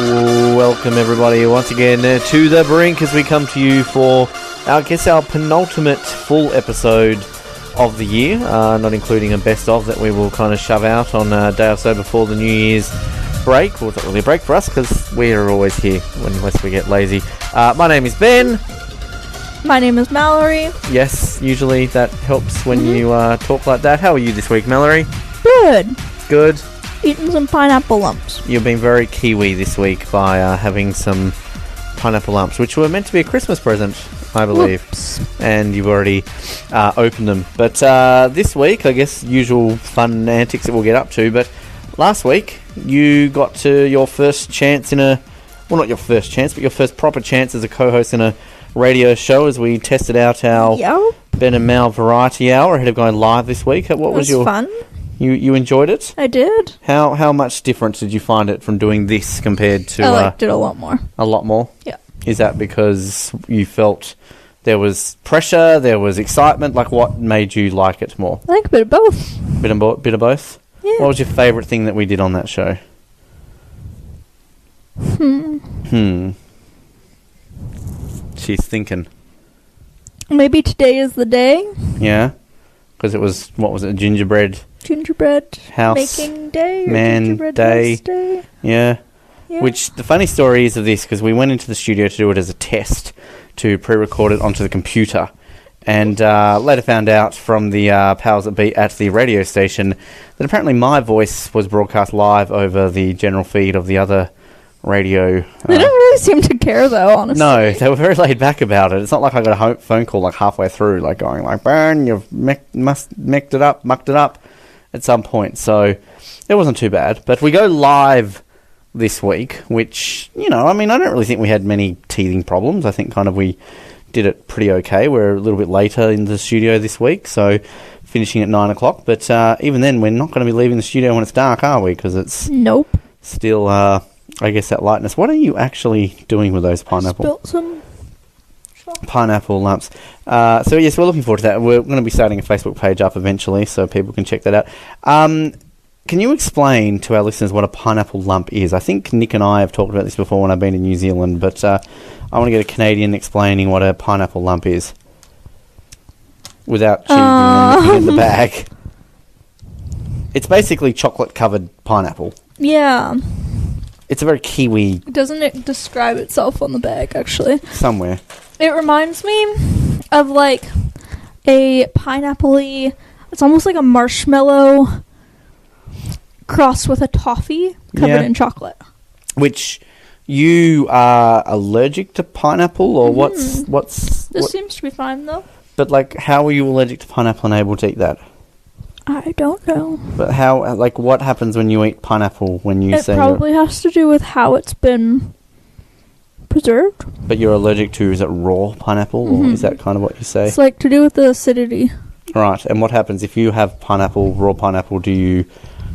Welcome everybody once again to the Brink as we come to you for, our penultimate full episode of the year, not including a best of that we will kind of shove out on a day or so before the New Year's break. Well, it's not really a break for us because we are always here unless we get lazy. My name is Ben. My name is Mallory. Yes, usually that helps when you talk like that. How are you this week, Mallory? Good. Good. Eating some pineapple lumps. You've been very Kiwi this week by having some pineapple lumps, which were meant to be a Christmas present, I believe. Whoops. And you've already opened them. But this week, I guess, usual fun antics that we'll get up to. But last week, you got to your first chance in a... Well, not your first chance, but your first proper chance as a co-host in a radio show as we tested out our Ben and Mal Variety Hour ahead of going live this week. What was your... fun. You enjoyed it? I did. How much difference did you find it from doing this compared to... I liked it a lot more. A lot more? Yeah. Is that because you felt there was pressure, there was excitement? Like, what made you like it more? I think a bit of both. Bit of both? Yeah. What was your favourite thing that we did on that show? She's thinking. Maybe today is the day. Yeah? Because it was, what was it, gingerbread house making day? Man gingerbread day. house day? Yeah. Yeah. Which, the funny story is of this, because we went into the studio to do it as a test, to pre-record it onto the computer, and later found out from the powers that be at the radio station that apparently my voice was broadcast live over the general feed of the other radio. They don't really seem to care, though, honestly. No, they were very laid back about it. It's not like I got a phone call like halfway through, like going like, "Burn, you've mucked it up at some point." So it wasn't too bad. But we go live this week, which, I don't really think we had many teething problems. I think kind of we did it pretty okay. We're a little bit later in the studio this week, so finishing at 9 o'clock. But even then, we're not going to be leaving the studio when it's dark, are we? Because it's still... I guess that lightness. What are you actually doing with those pineapple? I spilt some pineapple lumps. So yes, we're looking forward to that. We're going to be starting a Facebook page up eventually, so people can check that out. Can you explain to our listeners what a pineapple lump is? I think Nick and I have talked about this before when I've been in New Zealand, but I want to get a Canadian explaining what a pineapple lump is without chewing in the bag. It's basically chocolate-covered pineapple. Yeah. It's a very Kiwi... Doesn't it describe itself on the bag, actually? Somewhere. It reminds me of, like, a pineapple-y... It's almost like a marshmallow crossed with a toffee covered in chocolate. Which you are allergic to pineapple, or what's... This seems to be fine, though. But, like, how are you allergic to pineapple and able to eat that? I don't know. But how, like, what happens when you eat pineapple when you say... It probably has to do with how it's been preserved. But you're allergic to, is it raw pineapple, or is that kind of what you say? It's, like, to do with the acidity. Right, and what happens if you have raw pineapple, do you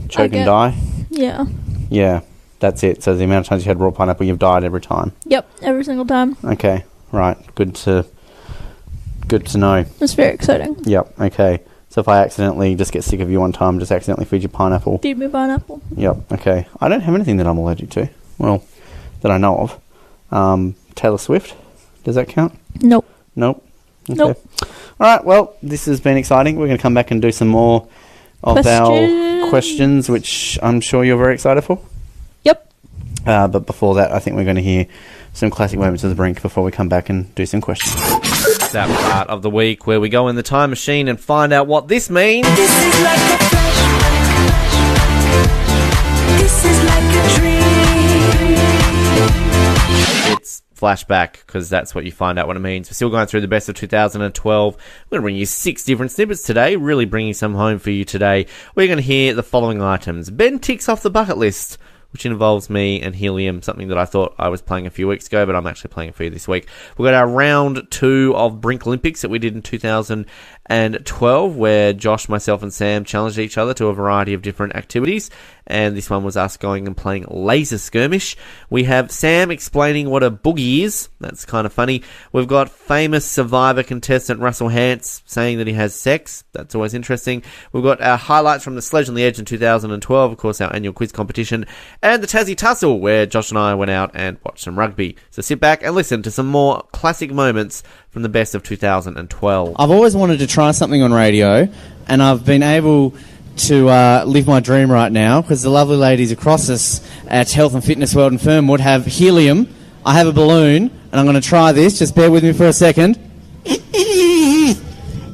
choke and die? Yeah. Yeah, that's it. So the amount of times you had raw pineapple, you've died every time? Yep, every single time. Okay, right. Good to know. It's very exciting. Yep, okay. So if I accidentally just get sick of you one time, just accidentally feed you pineapple. Feed me pineapple. Yep, okay. I don't have anything that I'm allergic to. Well, that I know of. Taylor Swift, does that count? Nope. Okay. Nope. All right, well, this has been exciting. We're going to come back and do some more of our questions, which I'm sure you're very excited for. Yep. But before that, I think we're going to hear some classic moments of the Brink before we come back and do some questions. That part of the week where we go in the time machine and find out what this means. This is like a flashback. This is like a dream. It's flashback, because that's what you find out what it means. We're still going through the best of 2012. We're going to bring you 6 different snippets today, really bringing some home for you today. We're going to hear the following items. Ben ticks off the bucket list, which involves me and Helium, something that I thought I was playing a few weeks ago, but I'm actually playing for you this week. We've got our round 2 of Brink Olympics that we did in 2012. and 12, where Josh, myself, and Sam challenged each other to a variety of different activities. And this one was us going and playing Laser Skirmish. We have Sam explaining what a boogie is. That's kind of funny. We've got famous Survivor contestant Russell Hantz saying that he has sex. That's always interesting. We've got our highlights from the Sledge on the Edge in 2012, of course, our annual quiz competition, and the Tassie Tussle, where Josh and I went out and watched some rugby. So sit back and listen to some more classic moments from the best of 2012. I've always wanted to try something on radio, and I've been able to live my dream right now, because the lovely ladies across us at Health and Fitness World in Fernwood have helium. I have a balloon, and I'm going to try this. Just bear with me for a second.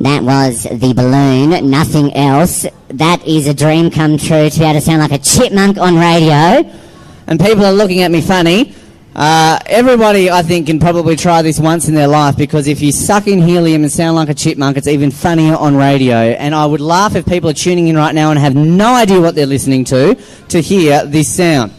That was the balloon, nothing else. That is a dream come true, to be able to sound like a chipmunk on radio. And people are looking at me funny. Everybody, I think, can probably try this once in their life, because if you suck in helium and sound like a chipmunk, it's even funnier on radio. And I would laugh if people are tuning in right now and have no idea what they're listening to hear this sound.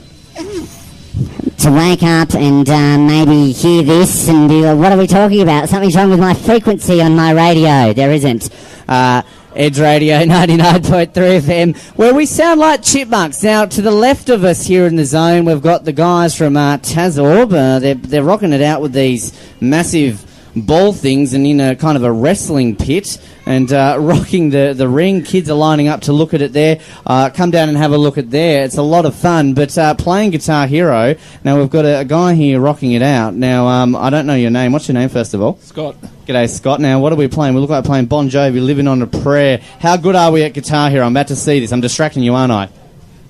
To wake up and maybe hear this and be like, what are we talking about? Something's wrong with my frequency on my radio. There isn't. Edge Radio 99.3 FM, where we sound like chipmunks. Now, to the left of us here in the zone, we've got the guys from Tazorb. They're rocking it out with these massive ball things and in a kind of a wrestling pit and rocking the ring. Kids are lining up to look at it there. Come down and have a look at there. It's a lot of fun. But playing Guitar Hero, now we've got a guy here rocking it out. Now, I don't know your name. What's your name, first of all? Scott. G'day, Scott. Now, what are we playing? We look like playing Bon Jovi, Living on a Prayer. How good are we at Guitar Hero? I'm about to see this. I'm distracting you, aren't I?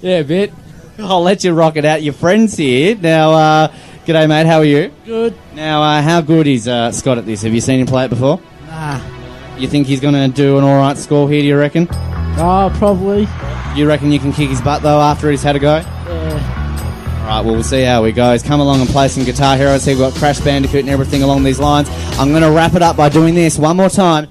Yeah, a bit. I'll let you rock it out. Your friend's here. Now, g'day, mate. How are you? Good. Now, how good is Scott at this? Have you seen him play it before? Nah. You think he's going to do an all right score here, do you reckon? Oh, probably. You reckon you can kick his butt, though, after he's had a go? Yeah. All right, well, we'll see how he goes. Come along and play some Guitar Hero. See, we've got Crash Bandicoot and everything along these lines. I'm going to wrap it up by doing this one more time.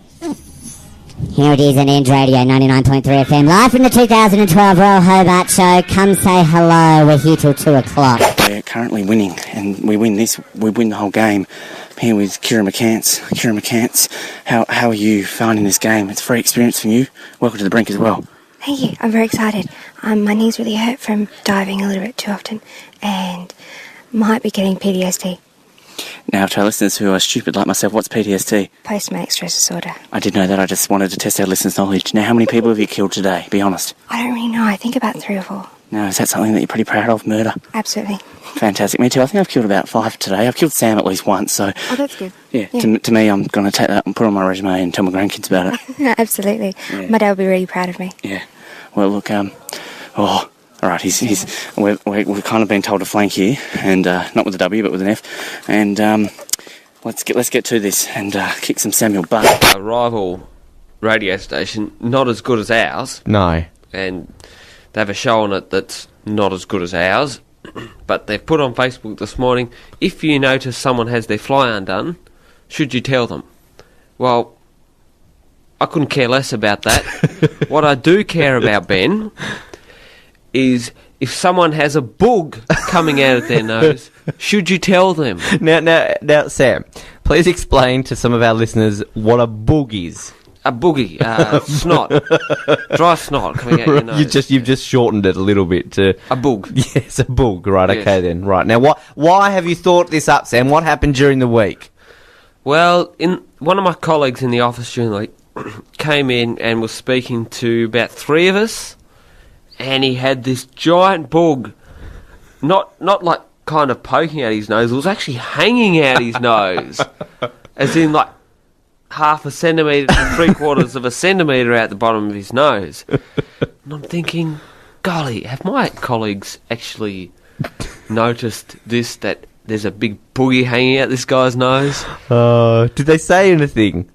Here it is on Edge Radio 99.3 FM, live from the 2012 Royal Hobart Show. Come say hello. We're here till 2 o'clock. We're currently winning, and we win the whole game. I'm here with Kira McCants. Kira McCants, how are you finding this game? It's a free experience for you. Welcome to the Brink as well. Thank you. I'm very excited. My knees really hurt from diving a little bit too often and might be getting PTSD. Now, to our listeners who are stupid like myself, what's PTSD? Post-traumatic stress disorder. I did know that. I just wanted to test our listeners' knowledge. Now, how many people have you killed today? Be honest. I don't really know. I think about 3 or 4. Now, is that something that you're pretty proud of? Murder? Absolutely. Fantastic. Me too. I think I've killed about 5 today. I've killed Sam at least once, so... Oh, that's good. Yeah. To me, I'm going to take that and put it on my resume and tell my grandkids about it. Absolutely. Yeah. My dad will be really proud of me. Yeah. Well, look, all right, we've kind of been told to flank here, and not with a W, but with an F, and let's get to this and kick some Samuel butt. A rival radio station, not as good as ours. No. And they have a show on it that's not as good as ours, but they've put on Facebook this morning, if you notice someone has their fly undone, should you tell them? Well, I couldn't care less about that. What I do care about, Ben, is if someone has a boog coming out of their nose, should you tell them? Now, Sam, please explain to some of our listeners what a boog is. A boogie, snot, dry snot coming out your nose. You've just shortened it a little bit to a boog. Yes, a boog. Right. Yes. Okay then. Right now, why have you thought this up, Sam? What happened during the week? Well, one of my colleagues in the office during the week came in and was speaking to about 3 of us, and he had this giant boog, not like kind of poking out his nose. It was actually hanging out his nose, as in like half a centimetre to 3/4 of a centimetre out the bottom of his nose. And I'm thinking, golly, have my colleagues actually noticed this, that there's a big boogie hanging out this guy's nose? Did they say anything?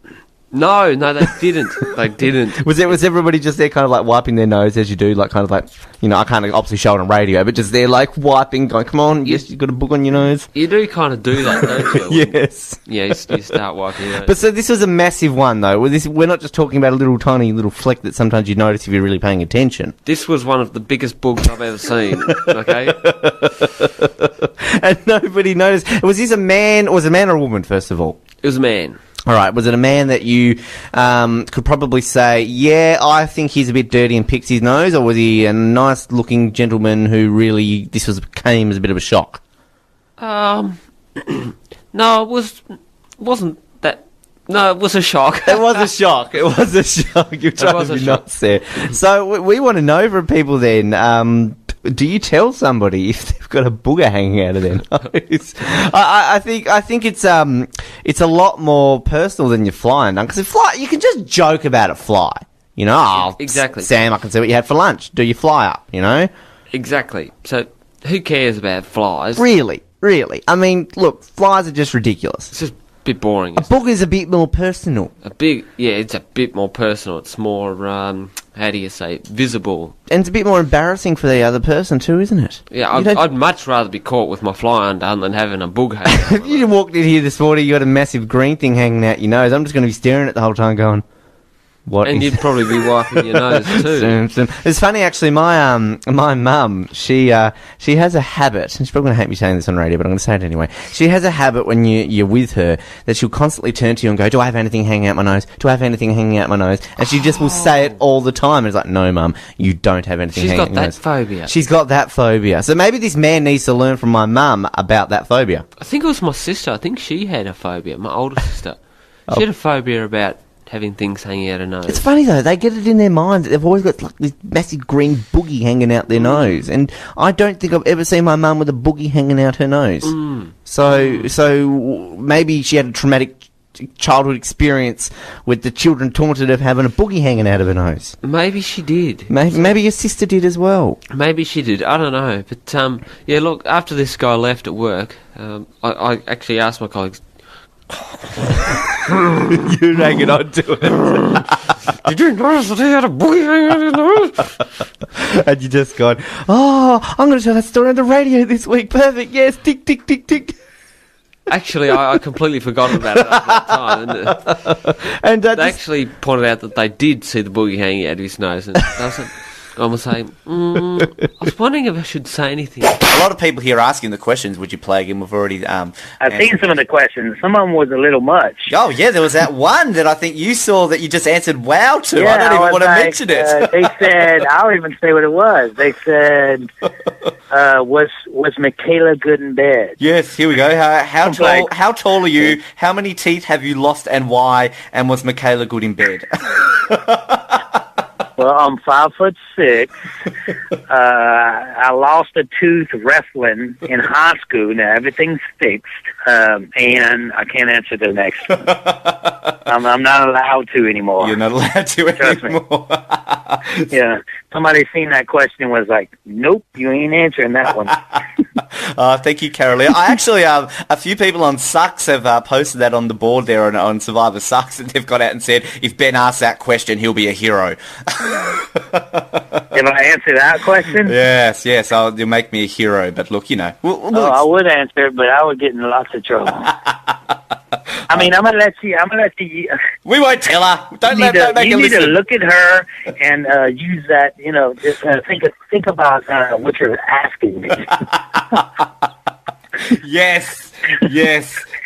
No, they didn't. They didn't. Was everybody just there kind of like wiping their nose as you do, like kind of like, you know, I can't obviously show it on radio, but just there like wiping, going, come on, yes, you got a book on your nose? You do kind of do that, don't you? Yes. Yeah, you start wiping your nose. But so this was a massive one, though. We're not just talking about a little tiny little fleck that sometimes you notice if you're really paying attention. This was one of the biggest boogs I've ever seen, okay? And nobody noticed. Was this a man, or was it a man or a woman, first of all? It was a man. All right, was it a man that you could probably say, yeah, I think he's a bit dirty and picks his nose, or was he a nice-looking gentleman who really came as a bit of a shock? No, wasn't that. No, it was a shock. It was a shock. It was a shock. You're trying to be nice there. So we want to know from people then. Do you tell somebody if they've got a booger hanging out of their nose? I think it's a lot more personal than your fly, because you can just joke about a fly. You know, exactly. Sam, I can see what you had for lunch. Do your fly up? You know, exactly. So who cares about flies? Really. I mean, look, flies are just ridiculous. It's just a bit boring. A booger's a bit more personal. It's a bit more personal. It's more, how do you say, visible. And it's a bit more embarrassing for the other person too, isn't it? Yeah, I'd much rather be caught with my fly undone than having a booger hanging. If you walked in here this morning, you got a massive green thing hanging out your nose, I'm just going to be staring at it the whole time going... And you'd probably be wiping your nose too. It's funny actually. My mum, she has a habit, and she's probably going to hate me saying this on radio, but I'm going to say it anyway. She has a habit when you're with her that she'll constantly turn to you and go, "Do I have anything hanging out my nose? Do I have anything hanging out my nose?" And she just will say it all the time. And it's like, "No, Mum, you don't have anything hanging out your nose." She's got that phobia. She's got that phobia. So maybe this man needs to learn from my mum about that phobia. I think it was my sister. I think she had a phobia. My older sister. She had a phobia about having things hanging out her nose. It's funny though, they get it in their minds. They've always got like this massive green boogie hanging out their nose, and I don't think I've ever seen my mum with a boogie hanging out her nose. So maybe she had a traumatic childhood experience with the children taunted of having a boogie hanging out of her nose. Maybe she did. Maybe your sister did as well. Maybe she did. I don't know. But yeah, look, after this guy left at work, I actually asked my colleagues, you're hanging on to it. Did you notice that he had a boogie hanging out his nose? And you just gone, oh, I'm going to tell that story on the radio this week. Perfect. Yes. Tick, tick, tick, tick. Actually, I completely forgot about it at that time. And they actually pointed out that they did see the boogie hanging out of his nose. And I was saying, I was wondering if I should say anything. A lot of people here asking the questions. Would you play again? We've already... I've seen some of the questions. Some of them was a little much. Oh, yeah, there was that one that I think you saw that you just answered wow to. Yeah, I don't even want to mention it. They said, I'll even say what it was. They said, was Michaela good in bed? Yes, here we go. How tall are you? How many teeth have you lost and why? And was Michaela good in bed? Well, I'm 5'6". I lost a tooth wrestling in high school. Now everything's fixed, and I can't answer the next one. I'm not allowed to anymore. You're not allowed to anymore. Yeah, somebody seen that question and was like, "Nope, you ain't answering that one." Thank you, Carolina. I actually, a few people on Sucks have posted that on the board there on Survivor Sucks, and they've got out and said, if Ben asks that question, he'll be a hero. If I answer that question? Yes, you'll make me a hero. But look, you know. I would answer it, but I would get in lots of trouble. I mean, I'm gonna let you. We won't tell her. Don't make her listen. You need to look at her and use that. You know, just think about what you're asking me. Yes,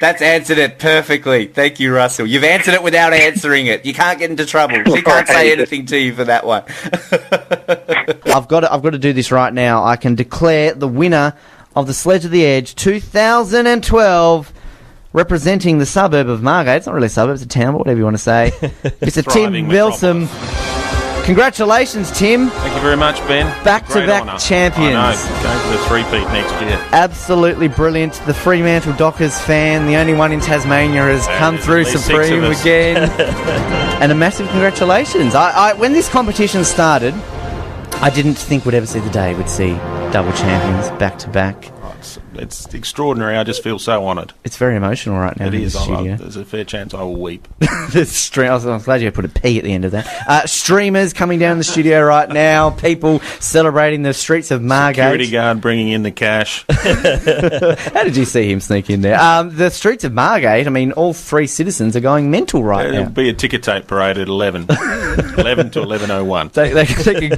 that's answered it perfectly. Thank you, Russell. You've answered it without answering it. You can't get into trouble. She can't say anything to you for that one. I've got to do this right now. I can declare the winner of the Sledge of the Edge 2012, representing the suburb of Margate. It's not really a suburb, it's a town, but whatever you want to say. It's a Tim Belsom. Congratulations, Tim. Thank you very much, Ben. Back-to-back champions. I know. Going for the three-peat next year. Absolutely brilliant. The Fremantle Dockers fan, the only one in Tasmania, has come through supreme again. And a massive congratulations. I when this competition started, I didn't think we'd ever see the day we'd see double champions back-to-back. It's extraordinary. I just feel so honoured. It's very emotional right now. It is. In the studio. There's a fair chance I will weep. I'm glad you put a P at the end of that. Streamers coming down the studio right now. People celebrating the streets of Margate. Security guard bringing in the cash. How did you see him sneak in there? The streets of Margate, I mean, all three citizens are going mental right now. There'll be a ticker tape parade at 11. 11 to 11:01.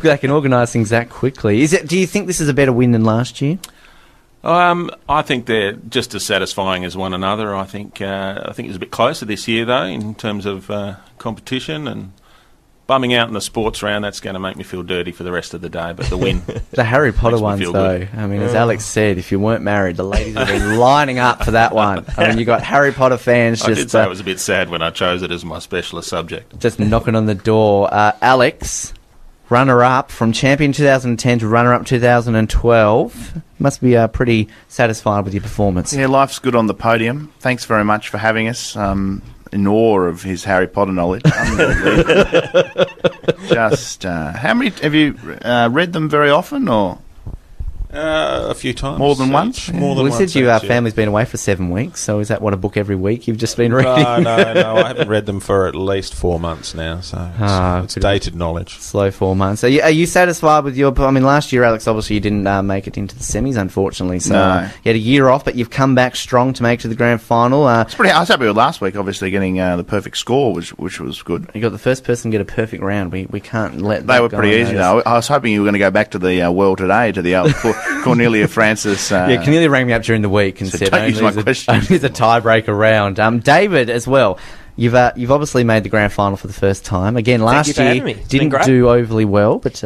They can organise things that quickly. Do you think this is a better win than last year? I think they're just as satisfying as one another. I think it was a bit closer this year, though, in terms of competition, and bumming out in the sports round, that's going to make me feel dirty for the rest of the day, but the win... The Harry Potter makes me ones, feel though, good. I mean, as Alex said, if you weren't married, the ladies would have been lining up for that one. I mean, you got Harry Potter fans I just... did say it was a bit sad when I chose it as my specialist subject. Just knocking on the door. Alex, runner-up from champion 2010 to runner-up 2012. Must be pretty satisfied with your performance. Yeah, life's good on the podium. Thanks very much for having us. In awe of his Harry Potter knowledge. Just, how many have you read them very often, or a few times? More than once? More than We once. said your family's been away for 7 weeks, so is that what, a book every week you've just been reading? No, I haven't read them for at least 4 months now, so it's dated knowledge. Slow 4 months. Are you satisfied with your... I mean, last year, Alex, obviously you didn't make it into the semis, unfortunately, so No. you had a year off, but you've come back strong to make it to the grand final. I was happy with last week, obviously, getting the perfect score, which was good. You got the first person to get a perfect round. We can't let that They were go pretty easy, unnoticed. though. I was hoping you were going to go back to the World Today, to the old Cornelia Francis. Yeah, Cornelia rang me up during the week and So said don't use my only question. as a tiebreaker round. David, as well, you've obviously made the grand final for the first time. Again, Thank last you for year having me. It's been didn't great. do overly well, but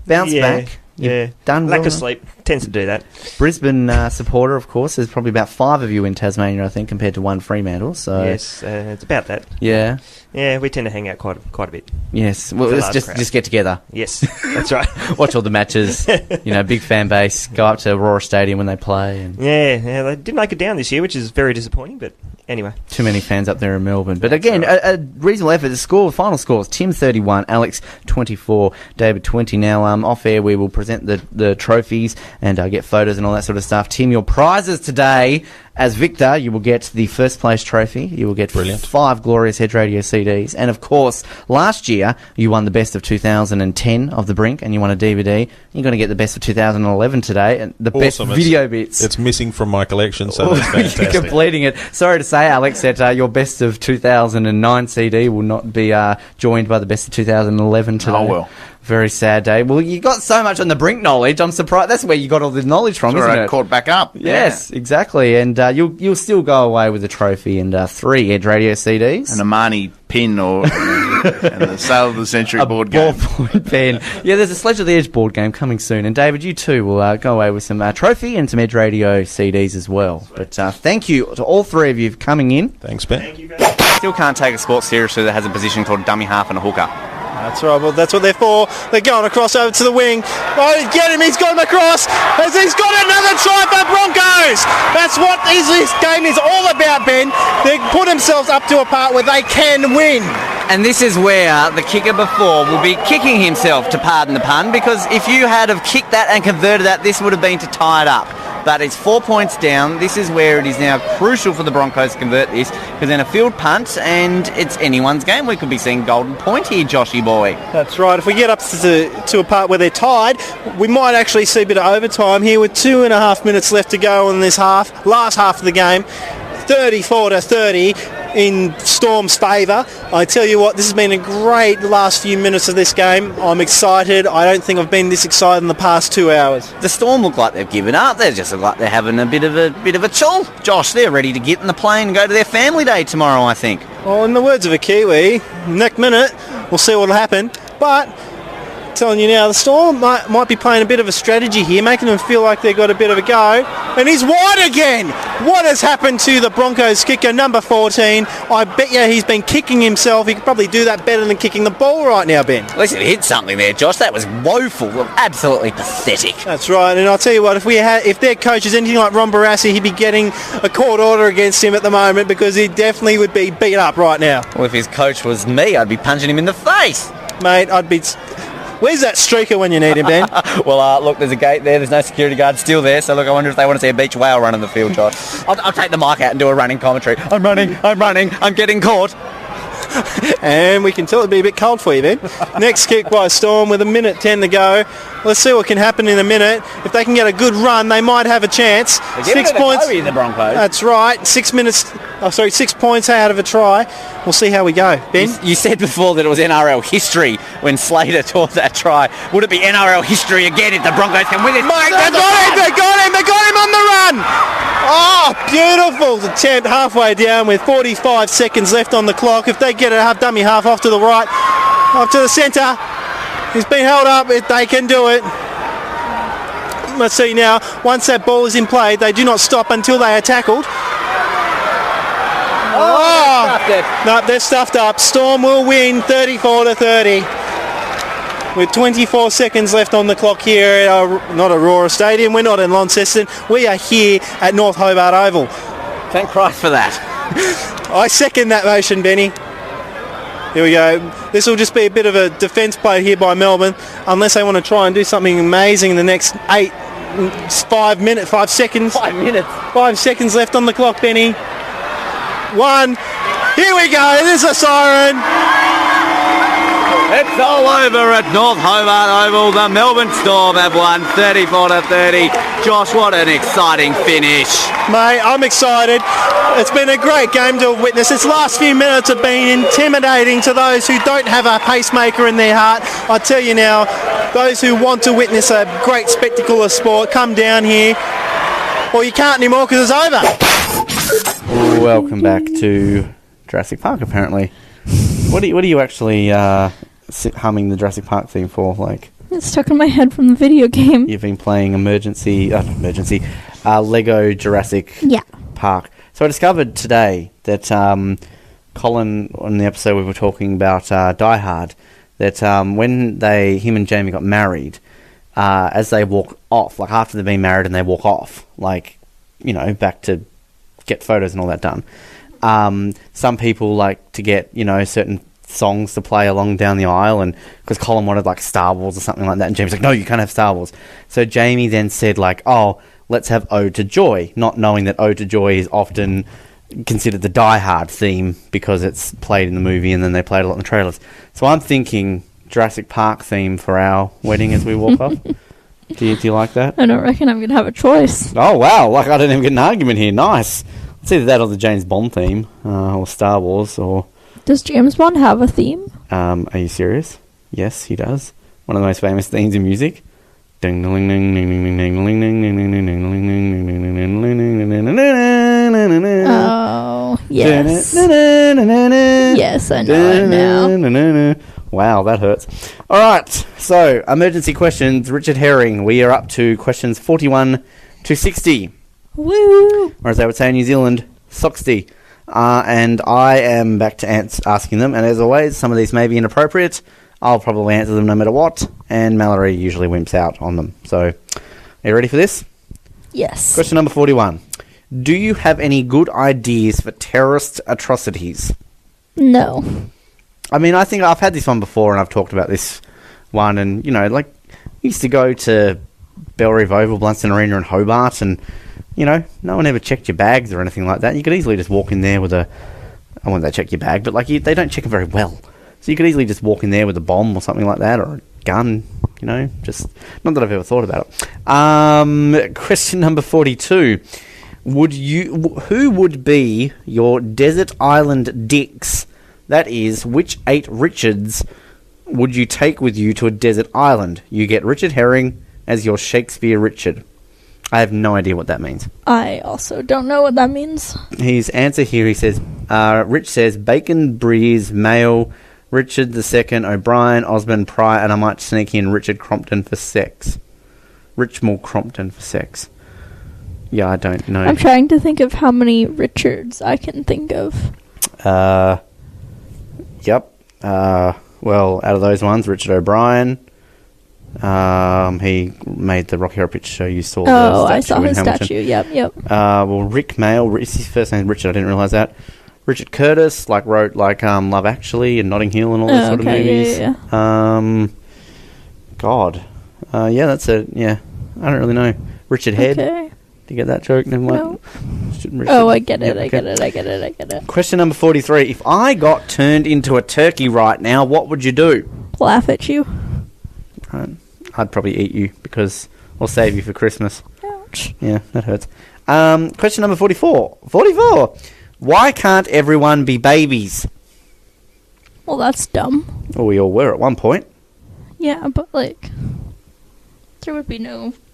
bounced back. You've done Lack well. of sleep tends to do that. Brisbane supporter, of course. There's probably about 5 of you in Tasmania, I think, compared to 1 Fremantle. So Yes, it's about that. Yeah. Yeah, we tend to hang out quite a bit. Yes, well, It's a let's large crowd. just get together. Yes, that's right. Watch all the matches. Big fan base. Go up to Aurora Stadium when they play. And Yeah, they didn't make it down this year, which is very disappointing. But anyway, too many fans up there in Melbourne. But again, a reasonable effort. The final scores: Tim 31, Alex 24, David 20. Now, off air, we will present the trophies and get photos and all that sort of stuff. Tim, your prizes today. As Victor, you will get the first place trophy. You will get 5 glorious Hedge Radio CDs. And of course, last year, you won the best of 2010 of the Brink, and you won a DVD. You're going to get the best of 2011 today, and the best Awesome. video bits. It's missing from my collection, so that's You're fantastic. completing it. Sorry to say, Alex, that your best of 2009 CD will not be joined by the best of 2011 today. Oh, well. Very sad day. Well, you got so much on the Brink knowledge. I'm surprised. That's where you got all the knowledge from, That's isn't where I it? caught back up. Yes, exactly. And you'll still go away with a trophy and 3 Edge Radio CDs. An Armani pin or and the Sale of the Century board game. Ballpoint pen. Yeah, there's a Sledge of the Edge board game coming soon. And David, you too will go away with some trophy and some Edge Radio CDs as well. But thank you to all 3 of you for coming in. Thanks, Ben. Still can't take a sport seriously that has a position called dummy half and a hooker. That's right, well, that's what they're for. They're going across over to the wing. Oh, get him, he's got him across. As he's got another try for Broncos. That's what this game is all about, Ben. They put themselves up to a part where they can win. And this is where the kicker before will be kicking himself, to pardon the pun, because if you had have kicked that and converted that, this would have been to tie it up. But it's 4 points down. This is where it is now crucial for the Broncos to convert this, because then a field punt and it's anyone's game. We could be seeing golden point here, Joshy boy. That's right. If we get up to a part where they're tied, we might actually see a bit of overtime here with 2.5 minutes left to go in this last half of the game. 34-30 in Storm's favour. I tell you what, this has been a great last few minutes of this game. I'm excited. I don't think I've been this excited in the past 2 hours. The Storm look like they've given up. They just look like they're having a bit of a chill. Josh, they're ready to get in the plane and go to their family day tomorrow, I think. Well, in the words of a Kiwi, next minute we'll see what'll happen. But telling you now, the Storm might be playing a bit of a strategy here, making them feel like they've got a bit of a go. And he's wide again! What has happened to the Broncos kicker, number 14? I bet you he's been kicking himself. He could probably do that better than kicking the ball right now, Ben. At least it hit something there, Josh. That was woeful. Absolutely pathetic. That's right, and I'll tell you what, if their coach is anything like Ron Barassi, he'd be getting a court order against him at the moment, because he definitely would be beat up right now. Well, if his coach was me, I'd be punching him in the face. Mate, I'd be... Where's that streaker when you need him, Ben? Well, look, there's a gate there. There's no security guard still there. So, look, I wonder if they want to see a beach whale run in the field, Josh. I'll take the mic out and do a running commentary. I'm running, I'm getting caught. And we can tell it'd be a bit cold for you, Ben. Next kick by Storm with 1:10 to go. Let's see what can happen in a minute. If they can get a good run, they might have a chance. They're giving 6 it a points. go here, the Broncos. That's right. 6 minutes 6 points out of a try. We'll see how we go. Ben? You said before that it was NRL history when Slater taught that try. Would it be NRL history again if the Broncos can win it? Mate, they got him on the run! Oh, beautiful attempt halfway down with 45 seconds left on the clock. If they get a dummy half off to the right, off to the centre, he's been held up. If they can do it. Let's see now, once that ball is in play, they do not stop until they are tackled. No, they're stuffed up. Storm will win 34-30. With 24 seconds left on the clock here at not Aurora Stadium. We're not in Launceston. We are here at North Hobart Oval. Thank Christ for that. I second that motion, Benny. Here we go. This will just be a bit of a defence play here by Melbourne, unless they want to try and do something amazing in the next 5 seconds. 5 minutes. 5 seconds left on the clock, Benny. 1. Here we go. There's a siren. It's all over at North Hobart Oval. The Melbourne Storm have won 34-30. Josh, what an exciting finish. Mate, I'm excited. It's been a great game to witness. Its last few minutes have been intimidating to those who don't have a pacemaker in their heart. I tell you now, those who want to witness a great spectacle of sport, come down here. Well, you can't anymore because it's over. Welcome back to Jurassic Park, apparently. What are you actually humming the Jurassic Park theme for? Like, it's stuck in my head from the video game. You've been playing Lego Jurassic Park. So I discovered today that Colin, on the episode we were talking about Die Hard, that when him and Jamie got married, as they walk off, like after they've been married and they walk off, like, you know, back to get photos and all that done, some people like to get, you know, certain songs to play along down the aisle, and because Colin wanted like Star Wars or something like that, and Jamie's like, no, you can't have Star Wars. So Jamie then said like, oh, let's have Ode to Joy, not knowing that Ode to Joy is often considered the Die Hard theme because it's played in the movie and then they played a lot in the trailers. So I'm thinking Jurassic Park theme for our wedding as we walk off. Do you like that? I don't reckon I'm going to have a choice. Oh, wow. Like, I don't even get an argument here. Nice. It's either that or the James Bond theme, or Star Wars, or... Does James Bond have a theme? Are you serious? Yes, he does. One of the most famous themes in music. Ding ding ding ding ding ding ding ding ding ding ding ding ding ding. Oh, yes. Yes, I know it now. Wow, that hurts. All right, so emergency questions. Richard Herring. We are up to questions 41 to 60. Woo! Or as they would say in New Zealand, 60. And I am back to asking them. And as always, some of these may be inappropriate. I'll probably answer them no matter what. And Mallory usually wimps out on them. So, are you ready for this? Yes. Question number 41. Do you have any good ideas for terrorist atrocities? No. I mean, I think I've had this one before and I've talked about this one. And, you know, like, I used to go to Bellerive Oval, Blunston Arena and Hobart, and, you know, no one ever checked your bags or anything like that. You could easily just walk in there with I won't say check your bag, but, like, they don't check it very well. So you could easily just walk in there with a bomb or something like that, or a gun, you know, just... Not that I've ever thought about it. Question number 42. Who would be your desert island dicks? That is, which 8 Richards would you take with you to a desert island? You get Richard Herring as your Shakespeare Richard. I have no idea what that means. I also don't know what that means. His answer here, he says, Rich says, Bacon, Breeze, Mayo, Richard II, O'Brien, Osborne, Pryor, and I might sneak in Richard Crompton for sex. Richmore Crompton for sex. Yeah, I don't know. I'm trying to think of how many Richards I can think of. Yep. Well, out of those ones, Richard O'Brien. He made the Rocky Horror Picture Show. You saw the statue. I saw his Hamilton. statue. Yep. Well, Rick Mail. His first name is Richard. I didn't realise that. Richard Curtis, wrote Love Actually and Notting Hill and all those sort of movies. Yeah. God. Yeah, that's it. Yeah, I don't really know. Richard Head. Okay. Do you get that joke? Never mind. No. I get it. Yeah, I get it. Question number 43. If I got turned into a turkey right now, what would you do? Laugh at you. Right. I'd probably eat you because I'll save you for Christmas. Ouch. Yeah, that hurts. Question number 44. 44. Why can't everyone be babies? Well, that's dumb. Well, we all were at one point. Yeah, but like, there would be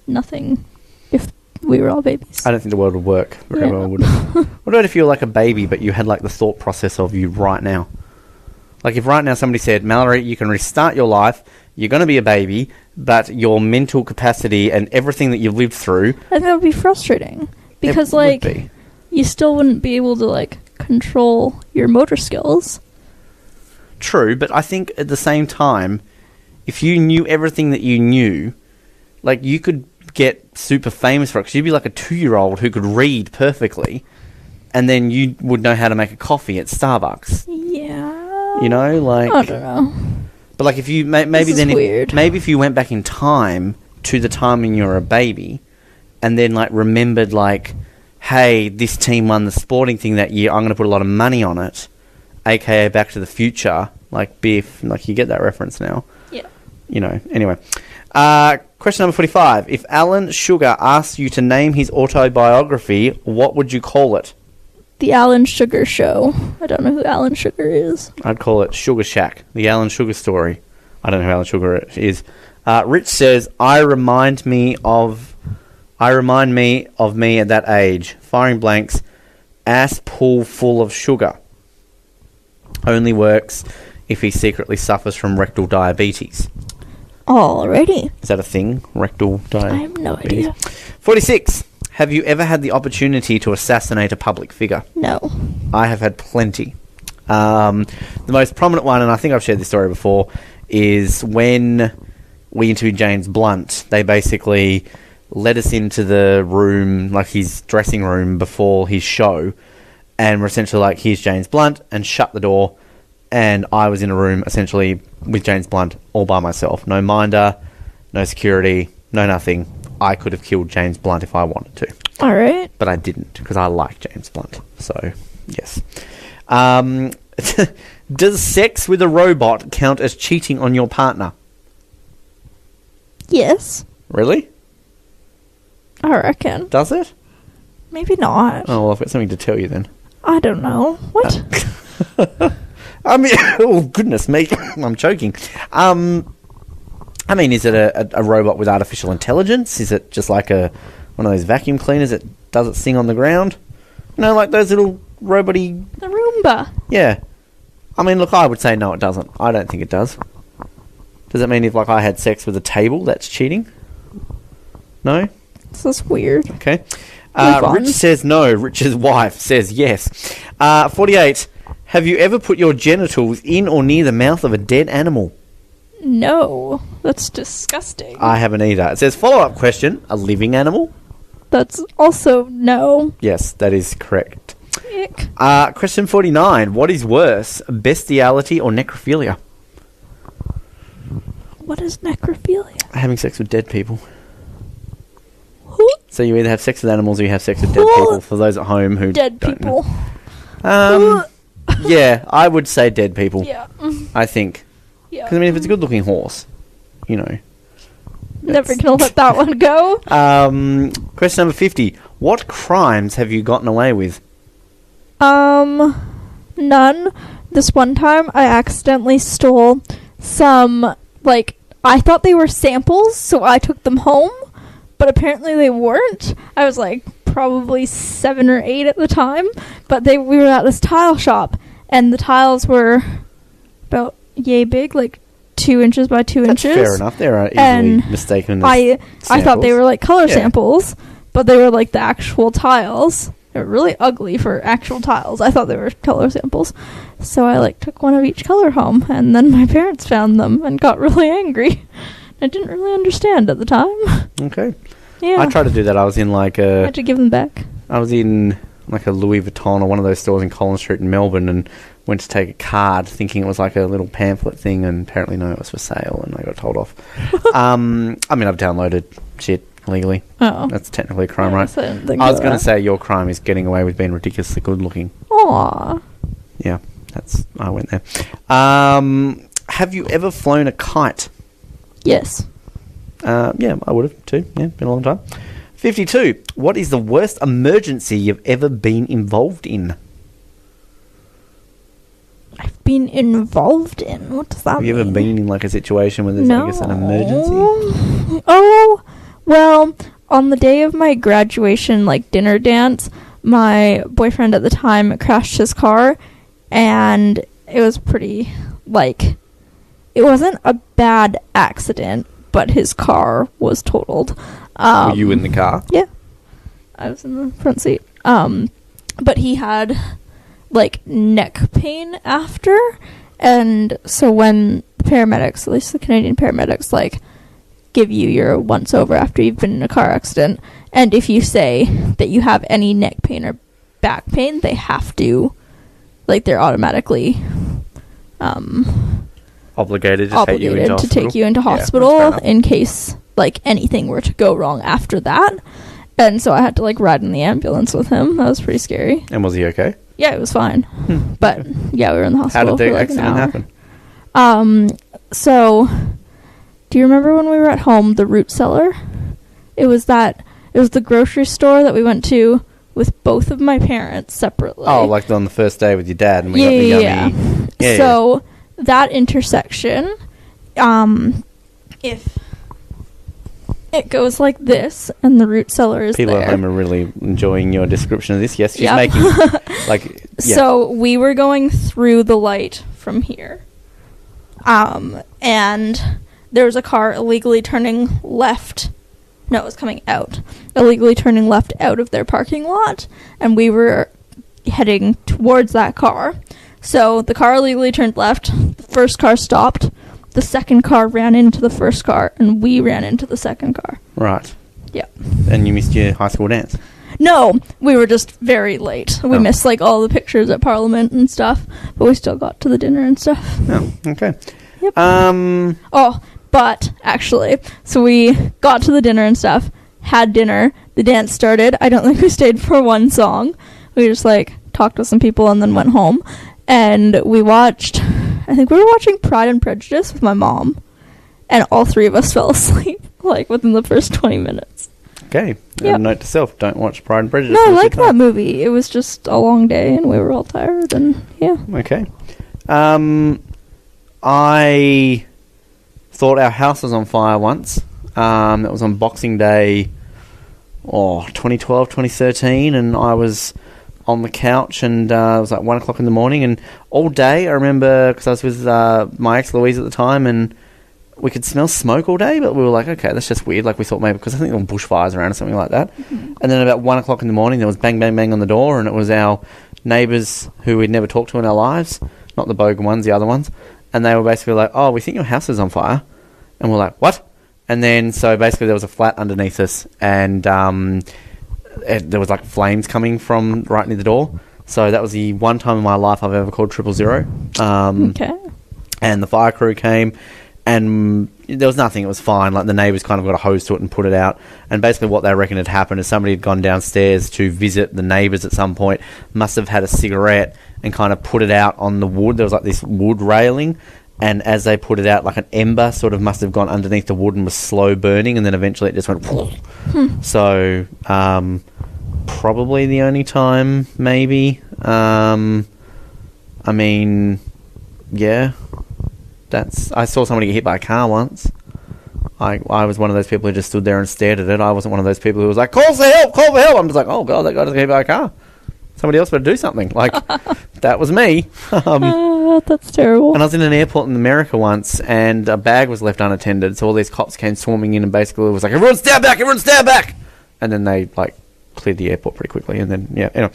nothing if we were all babies. I don't think the world would work very well, would it? What about if you were like a baby, but you had like the thought process of you right now? Like if right now somebody said, Mallory, you can restart your life, you're going to be a baby, but your mental capacity and everything that you've lived through... I think that would be frustrating. Because, like, you still wouldn't be able to, like, control your motor skills. True, but I think at the same time, if you knew everything that you knew, like, you could get super famous for it, because you'd be like a 2-year-old who could read perfectly, and then you would know how to make a coffee at Starbucks. Yeah. You know, like... I don't know. But, like, if you... maybe then... maybe if you went back in time to the time when you were a baby, and then, like, remembered, like, hey, this team won the sporting thing that year, I'm going to put a lot of money on it, aka Back to the Future, like Biff, like, you get that reference now. Yeah. You know, anyway. Question number 45. If Alan Sugar asked you to name his autobiography, what would you call it? The Alan Sugar Show. I don't know who Alan Sugar is. I'd call it Sugar Shack, the Alan Sugar story. I don't know who Alan Sugar is. Rich says, I remind me of me at that age. Firing blanks. Ass pool full of sugar. Only works if he secretly suffers from rectal diabetes. Alrighty. Is that a thing? Rectal diabetes? I have no idea. 46. Have you ever had the opportunity to assassinate a public figure? No. I have had plenty. The most prominent one, and I think I've shared this story before, is when we interviewed James Blunt. They basically let us into the room, like his dressing room, before his show, and were essentially like, here's James Blunt, and shut the door, and I was in a room, essentially, with James Blunt, all by myself. No minder, no security, no nothing. I could have killed James Blunt if I wanted to. Alright. But I didn't, because I like James Blunt. So, yes. Does sex with a robot count as cheating on your partner? Yes. Really? I reckon. Does it? Maybe not. Oh, well, I've got something to tell you then. I don't know. What? I mean, oh, goodness me. I'm choking. I mean, is it a robot with artificial intelligence? Is it just like one of those vacuum cleaners that does its thing on the ground? You know, like those little robot-y... The Roomba. Yeah. I mean, look, I would say no, it doesn't. I don't think it does. Does that mean if, like, I had sex with a table, that's cheating? No? This is weird. Okay. Rich says no. Rich's wife says yes. 48. Have you ever put your genitals in or near the mouth of a dead animal? No. That's disgusting. I haven't either. It says, follow-up question, a living animal? That's also no. Yes, that is correct. Ick. Question 49. What is worse, bestiality or necrophilia? What is necrophilia? Having sex with dead people. So you either have sex with animals or you have sex with dead people. For those at home who dead don't people. know. Yeah, I would say dead people. Yeah. I think. Yeah. Because, I mean, if it's a good-looking horse, you know. Never gonna let that one go. Question number 50. What crimes have you gotten away with? None. This one time, I accidentally stole some, like, I thought they were samples, so I took them home, but apparently they weren't. I was, like, probably 7 or 8 at the time, but we were at this tile shop, and the tiles were about yay big, like 2 inches by 2 inches. Fair enough. They are easily mistaken as I thought they were, like, color samples, but they were, like, the actual tiles. They were really ugly for actual tiles. I thought they were color samples. So I, like, took one of each color home, and then my parents found them and got really angry. I didn't really understand at the time. Okay. Yeah. I tried to do that. I was in, like, I had to give them back. I was in, like, a Louis Vuitton or one of those stores in Collins Street in Melbourne and went to take a card thinking it was, like, a little pamphlet thing, and apparently, no, it was for sale, and I got told off. I mean, I've downloaded shit legally. Oh. That's technically a crime, right? I was going to say your crime is getting away with being ridiculously good looking. Aww. Yeah, I went there. Have you ever flown a kite? Yes. Yeah, I would have too. Yeah, been a long time. 52. What is the worst emergency you've ever been involved in? been involved in? What does that Have mean? you ever been in like a situation where there's No. I guess an emergency? Oh, well, on the day of my graduation, like, dinner dance, my boyfriend at the time crashed his car, and it was pretty, like, it wasn't a bad accident, but his car was totaled. Were you in the car? Yeah. I was in the front seat. But he had, like, neck pain after, and so when the paramedics, at least the Canadian paramedics, like, give you your once over after you've been in a car accident, and if you say that you have any neck pain or back pain, they have to, like, they're automatically Obligated to take you into hospital. take you into Yeah, that's hospital fair enough. in case, like, anything were to go wrong after that. And so I had to, like, ride in the ambulance with him. That was pretty scary. And was he okay? Yeah, it was fine. But yeah, we were in the How hospital did the for like an accident hour. happen? So do you remember when we were at home, the root cellar? It was the grocery store that we went to with both of my parents separately. Oh, like on the first day with your dad, and we got the yummy. Yeah. So that intersection, if it goes like this, and the root cellar is People there. at home are really enjoying your description of this. Yes, she's Yep. making like. Yeah. So we were going through the light from here, and there was a car illegally turning left. No, it was coming out. Illegally turning left out of their parking lot, and we were heading towards that car. So the car illegally turned left. The first car stopped. The second car ran into the first car, and we ran into the second car. Right. Yep. And you missed your high school dance. No, we were just very late. We Oh. missed, like, all the pictures at Parliament and stuff, but we still got to the dinner and stuff. Oh, okay. Yep. Oh, but, actually, so we got to the dinner and stuff, had dinner, the dance started. I don't think we stayed for one song. We just, like, talked to some people and then went home. And we watched, I think we were watching Pride and Prejudice with my mom, and all three of us fell asleep, like, within the first 20 minutes. Okay. Yep. And note to self: don't watch Pride and Prejudice. No, I Waste your like time. that movie. It was just a long day, and we were all tired, and yeah. Okay. I thought our house was on fire once. It was on Boxing Day, 2012, 2013, and I was on the couch, and it was like 1 o'clock in the morning, and all day I remember, because I was with my ex Louise at the time, and we could smell smoke all day, but we were like, okay, that's just weird. Like, we thought maybe, because I think there were bushfires around or something like that. Mm-hmm. And then about 1 o'clock in the morning, there was bang, bang, bang on the door, and it was our neighbours who we'd never talked to in our lives, not the bogan ones, the other ones, and they were basically like, oh, we think your house is on fire. And we're like, what? And then, so basically there was a flat underneath us, and there was like flames coming from right near the door. So that was the one time in my life I've ever called 000. Okay. And the fire crew came, and there was nothing. It was fine. Like, the neighbours kind of got a hose to it and put it out. And basically what they reckon had happened is somebody had gone downstairs to visit the neighbours at some point, must have had a cigarette and kind of put it out on the wood. There was like this wood railing, and as they put it out, like an ember sort of must have gone underneath the wood and was slow burning, and then eventually it just went... So, probably the only time, maybe. I mean, yeah... I saw somebody get hit by a car once. I was one of those people who just stood there and stared at it. I wasn't one of those people who was like, call for help, call for help. I'm just like, oh god, that guy just got hit by a car. Somebody else better do something. Like, that was me. That's terrible. And I was in an airport in America once, and a bag was left unattended, so all these cops came swarming in and basically was like, everyone stand back, everyone stand back! And then they, like, cleared the airport pretty quickly, and then, yeah, anyway.